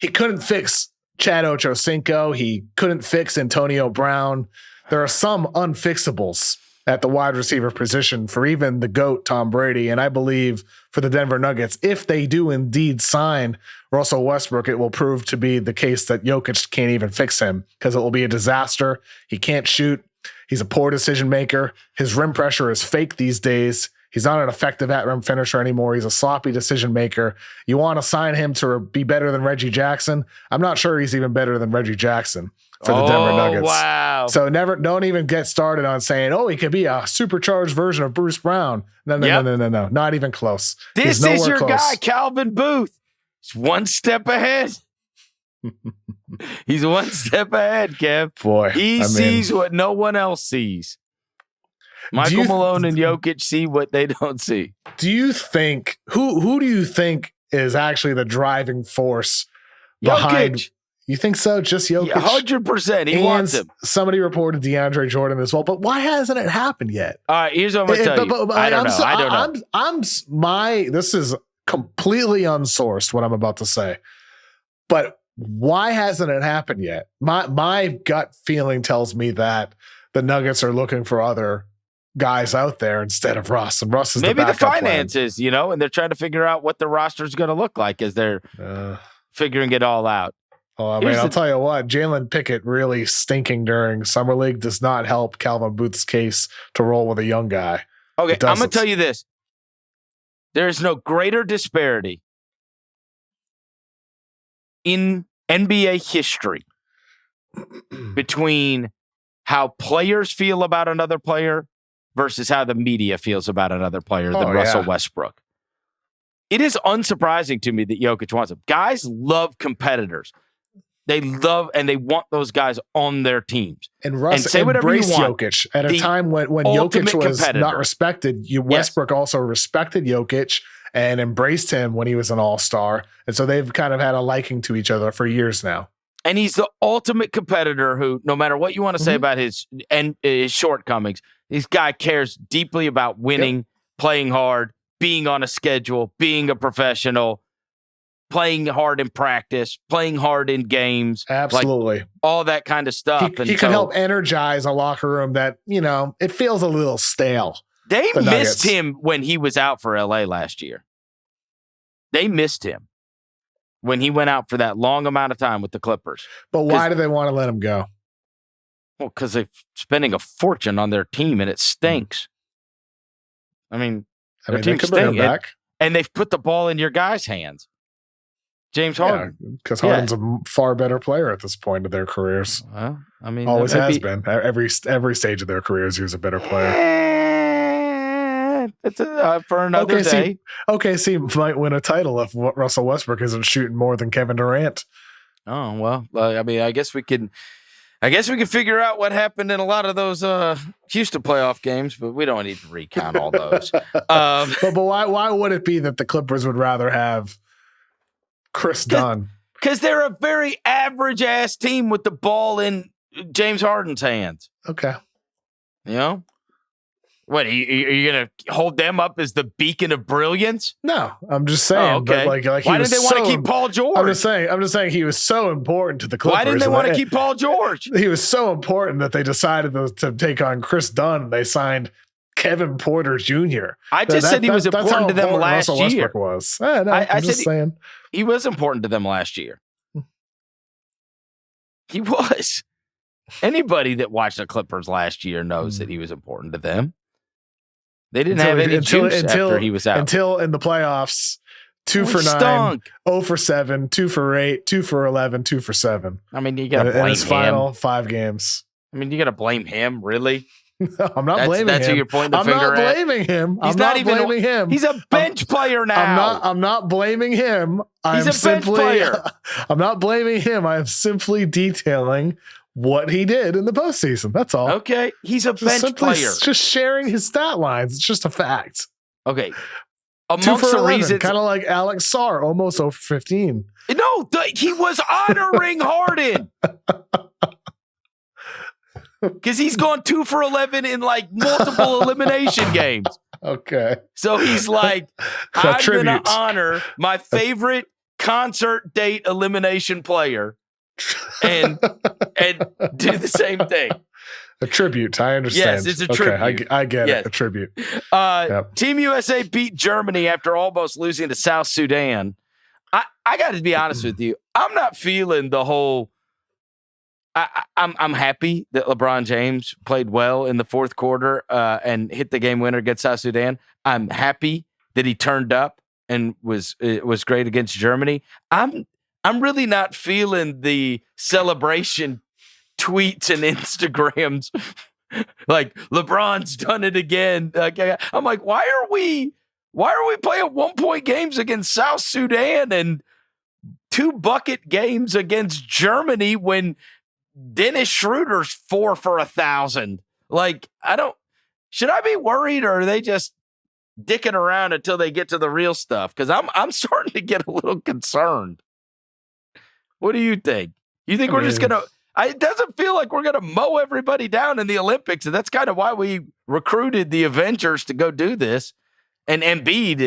B: couldn't fix Chad Ochocinco. He couldn't fix Antonio Brown. There are some unfixables at the wide receiver position for even the GOAT, Tom Brady. And I believe for the Denver Nuggets, if they do indeed sign Russell Westbrook, it will prove to be the case that Jokic can't even fix him because it will be a disaster. He can't shoot. He's a poor decision maker. His rim pressure is fake these days. He's not an effective at-rim finisher anymore. He's a sloppy decision maker. You want to sign him to be better than Reggie Jackson? I'm not sure he's even better than Reggie Jackson for the Denver Nuggets.
A: Wow.
B: So don't even get started on saying, he could be a supercharged version of Bruce Brown. No. Not even close.
A: This is your guy, Calvin Booth. He's one step ahead. He's one step ahead, Kev.
B: Boy,
A: he sees what no one else sees. Michael Malone and Jokic see what they don't see.
B: Do you think who do you think is actually the driving force behind?
A: Jokic.
B: You think so? Just Jokic?
A: 100%. He wants him.
B: Somebody reported DeAndre Jordan as well, but why hasn't it happened yet?
A: All right, here's what I'm going to tell you. I don't know.
B: This is completely unsourced what I'm about to say, but why hasn't it happened yet? My gut feeling tells me that the Nuggets are looking for other guys out there instead of Russ, and Russ is
A: maybe
B: the
A: finances, and they're trying to figure out what the roster is going to look like as they're figuring it all out.
B: I'll tell you what, Jalen Pickett really stinking during Summer League does not help Calvin Booth's case to roll with a young guy.
A: Okay, I'm going to tell you this. There is no greater disparity in NBA history between how players feel about another player versus how the media feels about another player than Russell Westbrook. It is unsurprising to me that Jokic wants him. Guys love competitors. They love and they want those guys on their teams.
B: And Russ
A: say whatever you want.
B: Jokic at a time when Jokic was not respected. Westbrook also respected Jokic and embraced him when he was an all-star. And so they've kind of had a liking to each other for years now.
A: And he's the ultimate competitor who, no matter what you want to say about his shortcomings, this guy cares deeply about winning, playing hard, being on a schedule, being a professional, playing hard in practice, playing hard in games.
B: Absolutely.
A: Like, all that kind of stuff.
B: He can help energize a locker room that, it feels a little stale.
A: They missed him when he was out for LA last year. They missed him when he went out for that long amount of time with the Clippers.
B: But why do they want to let him go?
A: Well, because they're spending a fortune on their team and it stinks. I mean their team stinks. And they've put the ball in your guys' hands. James Harden.
B: Because Harden's a far better player at this point of their careers.
A: Well,
B: always has been. Every stage of their careers, he was a better player.
A: It's for another day.
B: OKC might win a title if Russell Westbrook isn't shooting more than Kevin Durant.
A: Oh, well, I guess we can figure out what happened in a lot of those Houston playoff games, but we don't need to recount all those.
B: But why would it be that the Clippers would rather have Chris Dunn?
A: Because they're a very average ass team with the ball in James Harden's hands.
B: Okay.
A: What, are you going to hold them up as the beacon of brilliance?
B: No, I'm just saying.
A: Okay.
B: But like
A: why did they want to keep Paul George?
B: I'm just saying he was so important to the Clippers.
A: Why didn't they want to keep Paul George?
B: He was so important that they decided to take on Chris Dunn. They signed Kevin Porter Jr.
A: I just said he was important to them last
B: Russell
A: year.
B: Westbrook was. I'm just saying.
A: He was important to them last year. He was. Anybody that watched the Clippers last year knows that he was important to them. They didn't have any juice after he was out.
B: Until in the playoffs, 2 for 9, 0 for 7, 2 for 8, 2 for 11, 2 for 7.
A: You got to blame him.
B: In his final 5 games.
A: You got to blame him, really?
B: I'm not blaming him.
A: That's who you're pointing the finger at.
B: I'm not blaming him.
A: He's not even blaming him. He's a bench player now.
B: I'm not blaming him.
A: He's a bench player.
B: I'm not blaming him. I am simply detailing what he did in the postseason. That's all.
A: Okay. He's a bench player.
B: Just sharing his stat lines. It's just a fact.
A: Okay.
B: 2 for 11, kind of like Alex Sarr, almost over 15.
A: No, he was honoring Harden. Because he's gone 2 for 11 in like multiple elimination games.
B: Okay.
A: So he's like, I'm going to honor my favorite concert date elimination player and do the same thing.
B: A tribute. I understand.
A: Yes, it's a tribute.
B: Okay, I get it. A tribute.
A: Yep. Team USA beat Germany after almost losing to South Sudan. I got to be honest with you. I'm not feeling the whole. I'm happy that LeBron James played well in the fourth quarter and hit the game winner against South Sudan. I'm happy that he turned up and was great against Germany. I'm really not feeling the celebration tweets and Instagrams like LeBron's done it again. I'm like, why are we playing 1-point games against South Sudan and 2 bucket games against Germany when Dennis Schroeder's 4 for 1,000? Like, should I be worried, or are they just dicking around until they get to the real stuff? Because I'm starting to get a little concerned. What do you think? You think we're just gonna? It doesn't feel like we're gonna mow everybody down in the Olympics, and that's kind of why we recruited the Avengers to go do this. And Embiid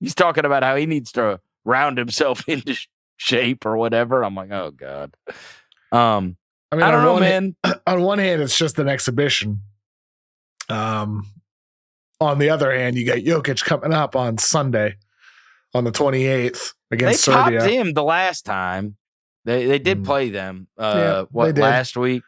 A: he's talking about how he needs to round himself into shape or whatever. I'm like, oh God. I don't know, man.
B: On one hand, it's just an exhibition. On the other hand, you got Jokic coming up on Sunday, on the 28th against Serbia.
A: They popped him the last time. They did play them. Last week,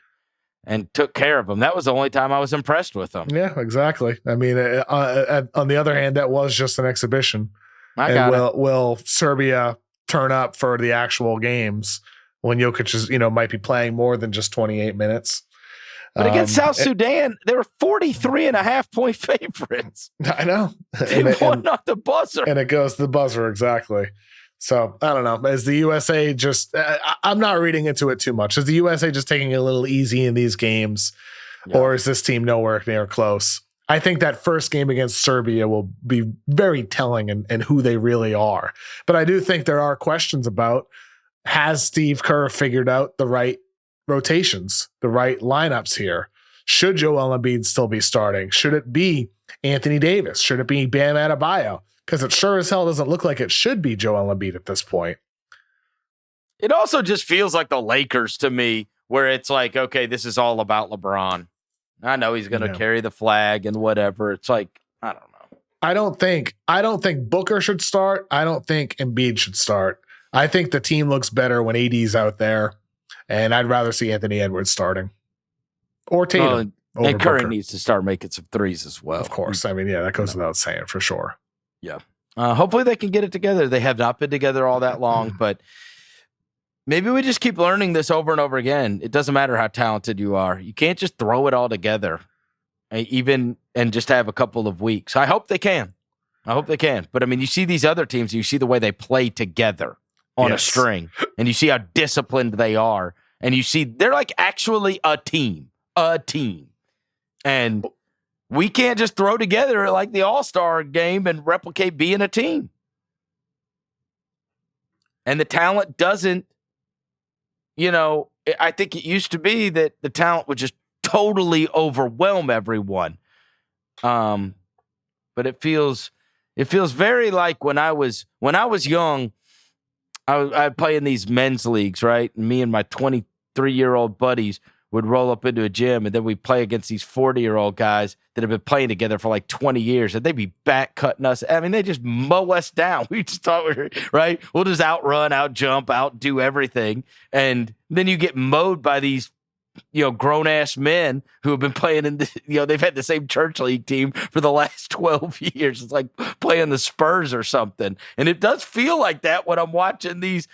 A: and took care of them. That was the only time I was impressed with them.
B: Yeah, exactly. I mean, on the other hand, that was just an exhibition. Will Serbia turn up for the actual games when Jokic is, might be playing more than just 28 minutes?
A: But against South Sudan, they were 43.5-point favorites.
B: I know.
A: They won off the buzzer.
B: And it goes to the buzzer, exactly. So, I don't know. Is the USA just I'm not reading into it too much. Is the USA just taking it a little easy in these games? Yeah. Or is this team nowhere near close? I think that first game against Serbia will be very telling in who they really are. But I do think there are questions about, has Steve Kerr figured out the right rotations, the right lineups here? Should Joel Embiid still be starting? Should it be Anthony Davis? Should it be Bam Adebayo? Because it sure as hell doesn't look like it should be Joel Embiid at this point.
A: It also just feels like the Lakers to me, where it's like, okay, this is all about LeBron. I know he's going to carry the flag and whatever. It's like, I don't know.
B: I don't think Booker should start. I don't think Embiid should start. I think the team looks better when AD's out there, and I'd rather see Anthony Edwards starting or Tatum.
A: And Curry needs to start making some threes as well.
B: Of course. I mean, yeah, that goes without saying for sure.
A: Yeah. Hopefully they can get it together. They have not been together all that long, but maybe we just keep learning this over and over again. It doesn't matter how talented you are. You can't just throw it all together, and just have a couple of weeks. I hope they can. But, I mean, you see these other teams, you see the way they play together on a string, and you see how disciplined they are, and you see they're like actually a team. And we can't just throw together like the All-Star game and replicate being a team. And the talent doesn't, I think it used to be that the talent would just totally overwhelm everyone. But it feels very like when I was young, I'd play in these men's leagues, right? And me and my 23-year-old buddies would roll up into a gym, and then we play against these 40-year-old guys that have been playing together for like 20 years, and they'd be back cutting us. I mean, they just mow us down. We just thought we were, right? We'll just outrun, outjump, outdo everything. And then you get mowed by these, grown-ass men who have been playing in they've had the same church league team for the last 12 years. It's like playing the Spurs or something. And it does feel like that when I'm watching these,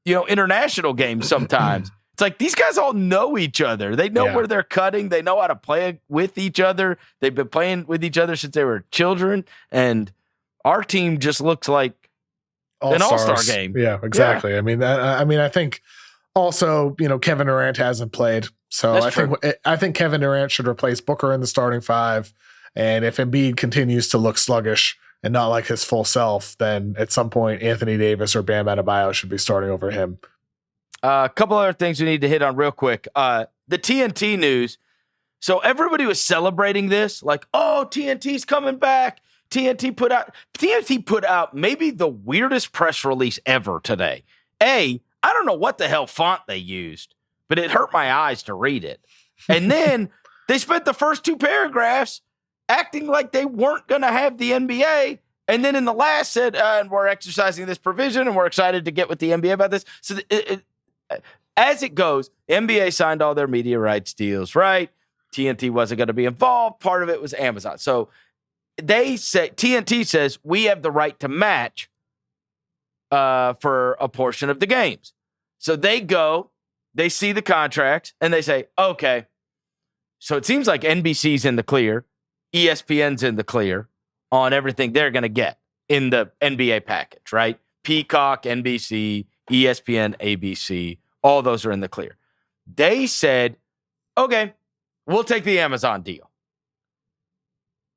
A: international games sometimes. It's like these guys all know each other. They know where they're cutting. They know how to play with each other. They've been playing with each other since they were children. And our team just looks like an all-star game.
B: Yeah, exactly. Yeah. I think also, Kevin Durant hasn't played. So I think Kevin Durant should replace Booker in the starting five. And if Embiid continues to look sluggish and not like his full self, then at some point Anthony Davis or Bam Adebayo should be starting over him.
A: A couple other things we need to hit on real quick. The TNT news. So everybody was celebrating this, like, oh, TNT's coming back. TNT put out maybe the weirdest press release ever today. I don't know what the hell font they used, but it hurt my eyes to read it. And then they spent the first two paragraphs acting like they weren't going to have the NBA. And then in the last said, and we're exercising this provision and we're excited to get with the NBA about this. So as it goes, NBA signed all their media rights deals, right? TNT wasn't going to be involved. Part of it was Amazon. So they say, TNT says, we have the right to match for a portion of the games. So they go, they see the contracts, and they say, okay, so it seems like NBC's in the clear, ESPN's in the clear on everything they're going to get in the NBA package, right? Peacock, NBC, ESPN, ABC, all those are in the clear. They said, okay, we'll take the Amazon deal.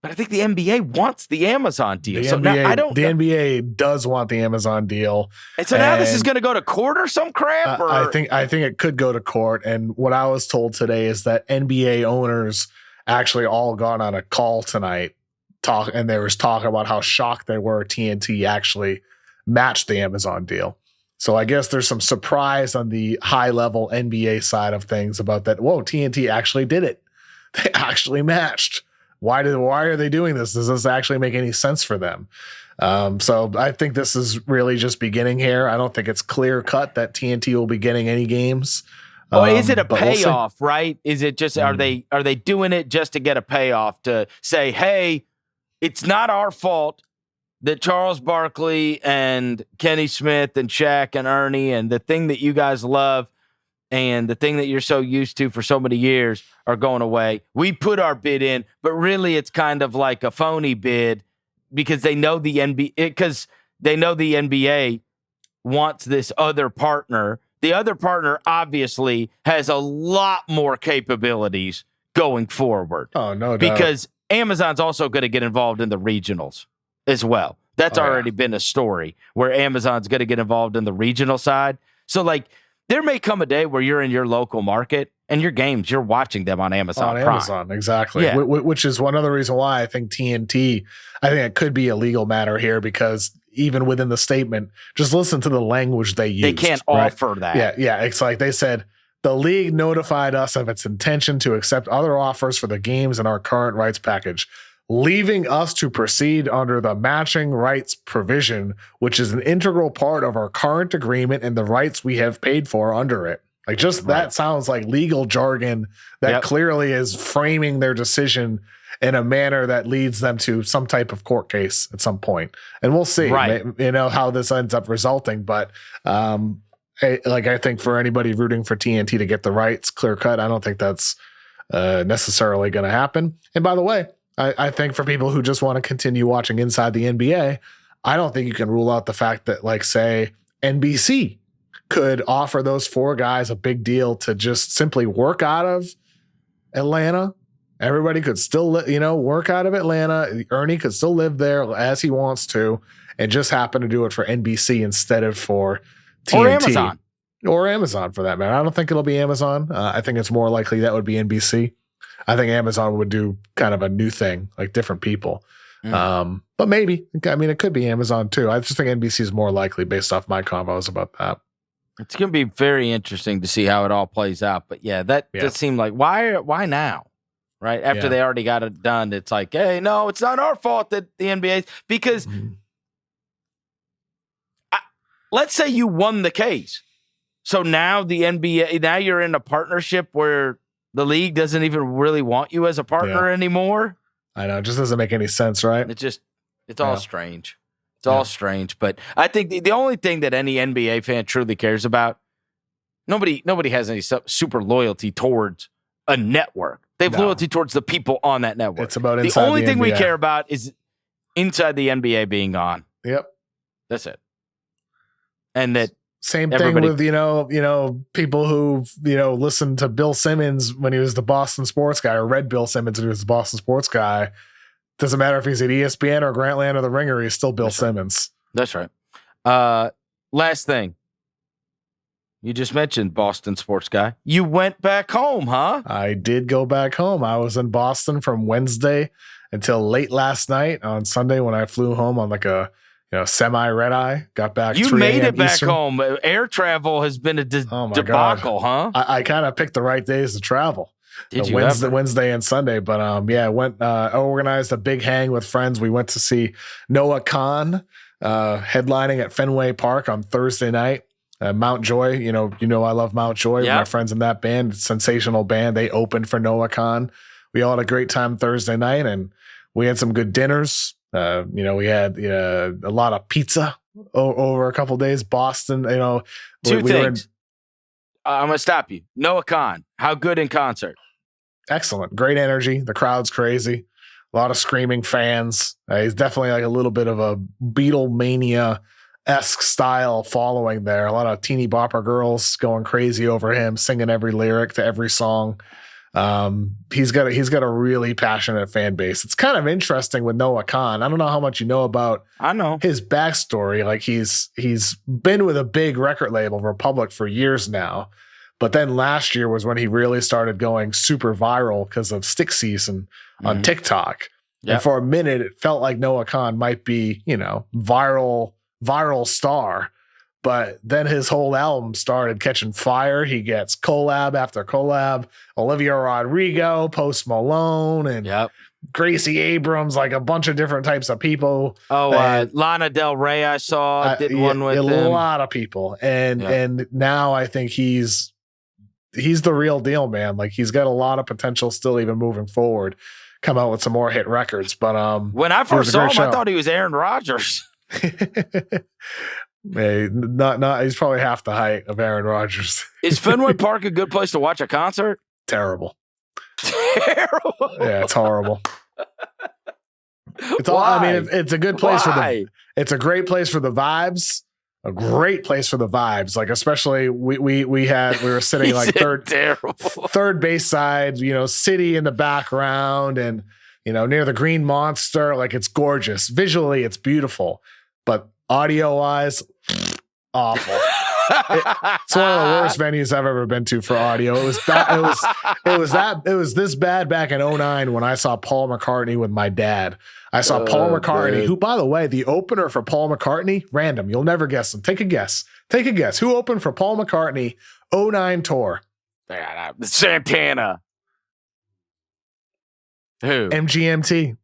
A: But I think the NBA wants the Amazon deal.
B: The NBA does want the Amazon deal.
A: And so now this is going to go to court or some crap?
B: I think it could go to court. And what I was told today is that NBA owners actually all got on a call tonight and there was talk about how shocked they were TNT actually matched the Amazon deal. So I guess there's some surprise on the high level NBA side of things about that. Whoa, TNT actually did it. They actually matched. Why are they doing this? Does this actually make any sense for them? So I think this is really just beginning here. I don't think it's clear cut that TNT will be getting any games.
A: Is it a payoff, right? Is it just, are they doing it just to get a payoff to say, hey, it's not our fault that Charles Barkley and Kenny Smith and Shaq and Ernie and the thing that you guys love and the thing that you're so used to for so many years are going away. We put our bid in, but really it's kind of like a phony bid because they know the NBA wants this other partner. The other partner obviously has a lot more capabilities going forward.
B: Oh, no doubt.
A: Because Amazon's also going to get involved in the regionals as well. That's already been a story where Amazon's going to get involved in the regional side. So, like, there may come a day where you're in your local market and your games, you're watching them on Amazon Prime.
B: Amazon, exactly.
A: Yeah.
B: Which is one other reason why I think TNT, I think it could be a legal matter here because even within the statement, just listen to the language they use.
A: They can't offer that.
B: Yeah. It's like they said, the league notified us of its intention to accept other offers for the games in our current rights package, leaving us to proceed under the matching rights provision, which is an integral part of our current agreement and the rights we have paid for under it. Like just that sounds like legal jargon that clearly is framing their decision in a manner that leads them to some type of court case at some point. And we'll see, how this ends up resulting. But I think for anybody rooting for TNT to get the rights clear cut, I don't think that's necessarily going to happen. And by the way, I think for people who just want to continue watching inside the NBA, I don't think you can rule out the fact that, like, say, NBC could offer those four guys a big deal to just simply work out of Atlanta. Everybody could still, work out of Atlanta. Ernie could still live there as he wants to and just happen to do it for NBC instead of for TNT. Or Amazon for that matter. I don't think it'll be Amazon. I think it's more likely that would be NBC. I think Amazon would do kind of a new thing, like different people. But maybe. It could be Amazon too. I just think NBC is more likely based off my combos about that.
A: It's going to be very interesting to see how it all plays out. But yeah, that just seemed like, why now? Right? After they already got it done, it's like, hey, no, it's not our fault that the NBA, because let's say you won the case. So now the NBA, now you're in a partnership where the league doesn't even really want you as a partner anymore.
B: I know. It just doesn't make any sense, right?
A: It's all strange. It's all strange. But I think the only thing that any NBA fan truly cares about Nobody has any super loyalty towards a network. They have loyalty towards the people on that network.
B: It's about
A: the only thing we care about is inside the NBA being gone.
B: Yep.
A: That's it. And that
B: same thing with, people who, listened to Bill Simmons when he was the Boston sports guy, or read Bill Simmons when he was the Boston sports guy. Doesn't matter if he's at ESPN or Grantland or The Ringer, he's still Bill Simmons.
A: That's right. Last thing. You just mentioned Boston sports guy. You went back home, huh?
B: I did go back home. I was in Boston from Wednesday until late last night. On Sunday, when I flew home on like a semi red eye, got back.
A: You made it back home. Air travel has been a debacle, huh?
B: I kind of picked the right days to travel.
A: Did you
B: Wednesday and Sunday, but I went. Organized a big hang with friends. We went to see Noah Khan headlining at Fenway Park on Thursday night. Mount Joy, I love Mount Joy. Yep. My friends in that band, sensational band. They opened for Noah Khan. We all had a great time Thursday night, and we had some good dinners. We had a lot of pizza over a couple days. Boston,
A: Two things. I'm gonna stop you. Noah Khan, how good in concert?
B: Excellent, great energy. The crowd's crazy. A lot of screaming fans. He's definitely like a little bit of a Beatlemania-esque style following there. A lot of teeny bopper girls going crazy over him, singing every lyric to every song. He's got a really passionate fan base. It's kind of interesting with Noah Khan. I don't know how much you know about his backstory. Like he's been with a big record label, Republic, for years now. But then last year was when he really started going super viral because of Stick Season on TikTok. Yep. And for a minute, it felt like Noah Khan might be, viral star. But then his whole album started catching fire. He gets collab after collab. Olivia Rodrigo, Post Malone, and Gracie Abrams, like a bunch of different types of people.
A: Lana Del Rey, I saw, did one with
B: a lot of people. And now I think he's the real deal, man. Like he's got a lot of potential still, even moving forward. Come out with some more hit records. But
A: when I first saw him, I thought he was Aaron Rodgers.
B: Hey, not. He's probably half the height of Aaron Rodgers.
A: Is Fenway Park a good place to watch a concert?
B: Terrible.
A: Terrible.
B: Yeah, it's horrible. It's all. I mean, it's a good place it's a great place for the vibes. A great place for the vibes. Like especially we were sitting like third base side. City in the background, and near the Green Monster. Like it's gorgeous. Visually, it's beautiful, but audio wise, awful. It's one of the worst venues I've ever been to for audio. It was bad. It was this bad back in 2009 when I saw Paul McCartney with my dad. I saw Paul McCartney, who, by the way, the opener for Paul McCartney, random. You'll never guess them. Take a guess. Who opened for Paul McCartney 2009 tour?
A: Santana. Who?
B: MGMT.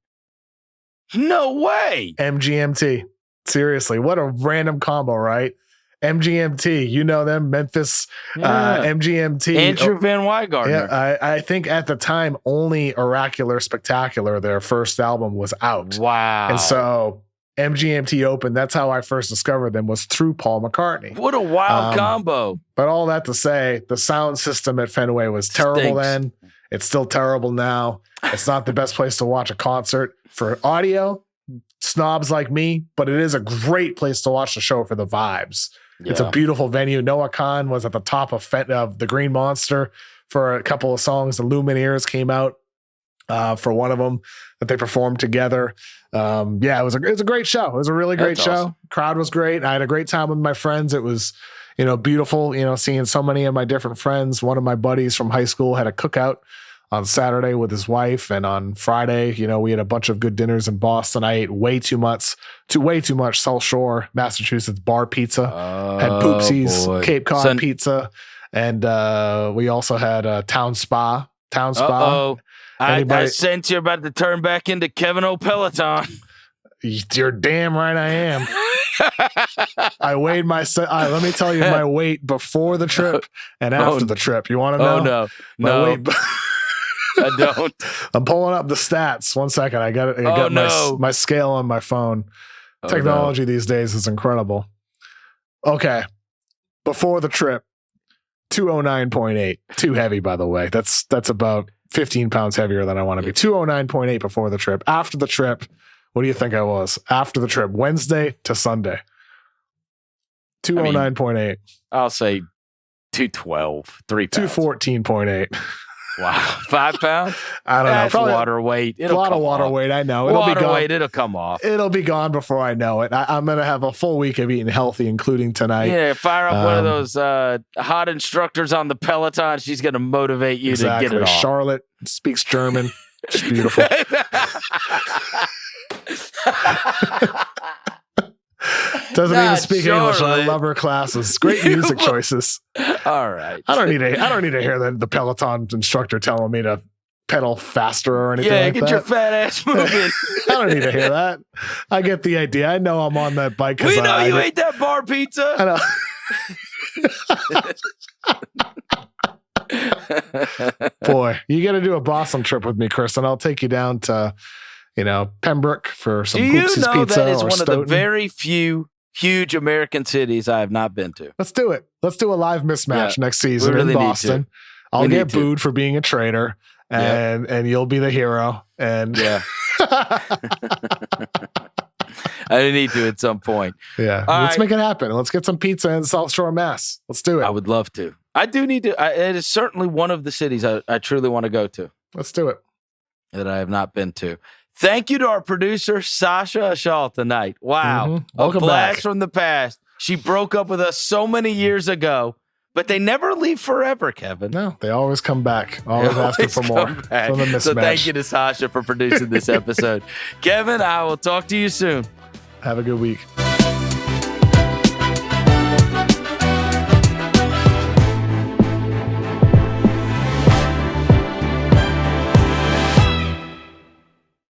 A: No way.
B: MGMT. Seriously, what a random combo, right? MGMT, them, Memphis, MGMT.
A: Andrew Van Weygartner.
B: Yeah, I think at the time, only Oracular Spectacular, their first album, was out.
A: Wow.
B: And so MGMT opened. That's how I first discovered them, was through Paul McCartney.
A: What a wild combo.
B: But all that to say, the sound system at Fenway was terrible then. It's still terrible now. It's not the best place to watch a concert for audio. Snobs like me, but it is a great place to watch the show for the vibes. Yeah. It's a beautiful venue. Noah Khan was at the top of the Green Monster for a couple of songs. The Lumineers came out for one of them that they performed together. It was a great show. It was a really great show. Awesome. Crowd was great. I had a great time with my friends. It was, beautiful, seeing so many of my different friends. One of my buddies from high school had a cookout on Saturday with his wife, and on Friday, we had a bunch of good dinners in Boston. I ate way too much South Shore, Massachusetts bar pizza. Had Poopsie's Cape Cod pizza, and we also had Town Spa.
A: I sense you're about to turn back into Kevin O'Peloton.
B: You're damn right I am. I weighed let me tell you my weight before the trip and after the trip. You want to know?
A: No. I don't.
B: I'm pulling up the stats. 1 second. I got my scale on my phone. Technology these days is incredible. Okay. Before the trip, 209.8. Too heavy, by the way. That's about 15 pounds heavier than I want to be. 209.8 before the trip. After the trip, what do you think I was? After the trip, Wednesday to Sunday. 209.8.
A: I'll say 212, 3 pounds.
B: 214.8.
A: Wow. 5 pounds?
B: I don't know.
A: That's
B: Probably
A: water weight.
B: A lot of water weight, I know.
A: It'll be gone. It'll come off.
B: It'll be gone before I know it. I'm going to have a full week of eating healthy, including tonight.
A: Yeah, fire up one of those hot instructors on the Peloton. She's going to motivate you to get it off.
B: Charlotte speaks German. She's beautiful. Doesn't even speak English. I love her classes. Great music choices.
A: All right.
B: I don't need to hear the Peloton instructor telling me to pedal faster or anything like that.
A: Yeah, get your fat ass moving.
B: I don't need to hear that. I get the idea. I know I'm on that bike.
A: We know you ate that bar pizza.
B: I know. Boy, you got to do a Boston trip with me, Chris, and I'll take you down to, Pembroke for some Poopsie's pizza. Do you know that is one of the very
A: few huge American cities I have not been to?
B: Let's do it. Let's do a live mismatch next season in Boston. I'll get booed for being a traitor, and you'll be the hero. And
A: I need to at some point.
B: Yeah. Let's make it happen. Let's get some pizza in South Shore, Mass. Let's do it.
A: I would love to. I do need to. It is certainly one of the cities I truly want to go to.
B: Let's do it.
A: That I have not been to. Thank you to our producer, Sasha Ashall, tonight. Wow.
B: Mm-hmm. Welcome
A: a blast
B: back.
A: from the past. She broke up with us so many years ago, but they never leave forever, Kevin.
B: No, they always come back. Always asking for more from the mismatch.
A: So thank you to Sasha for producing this episode. Kevin, I will talk to you soon.
B: Have a good week.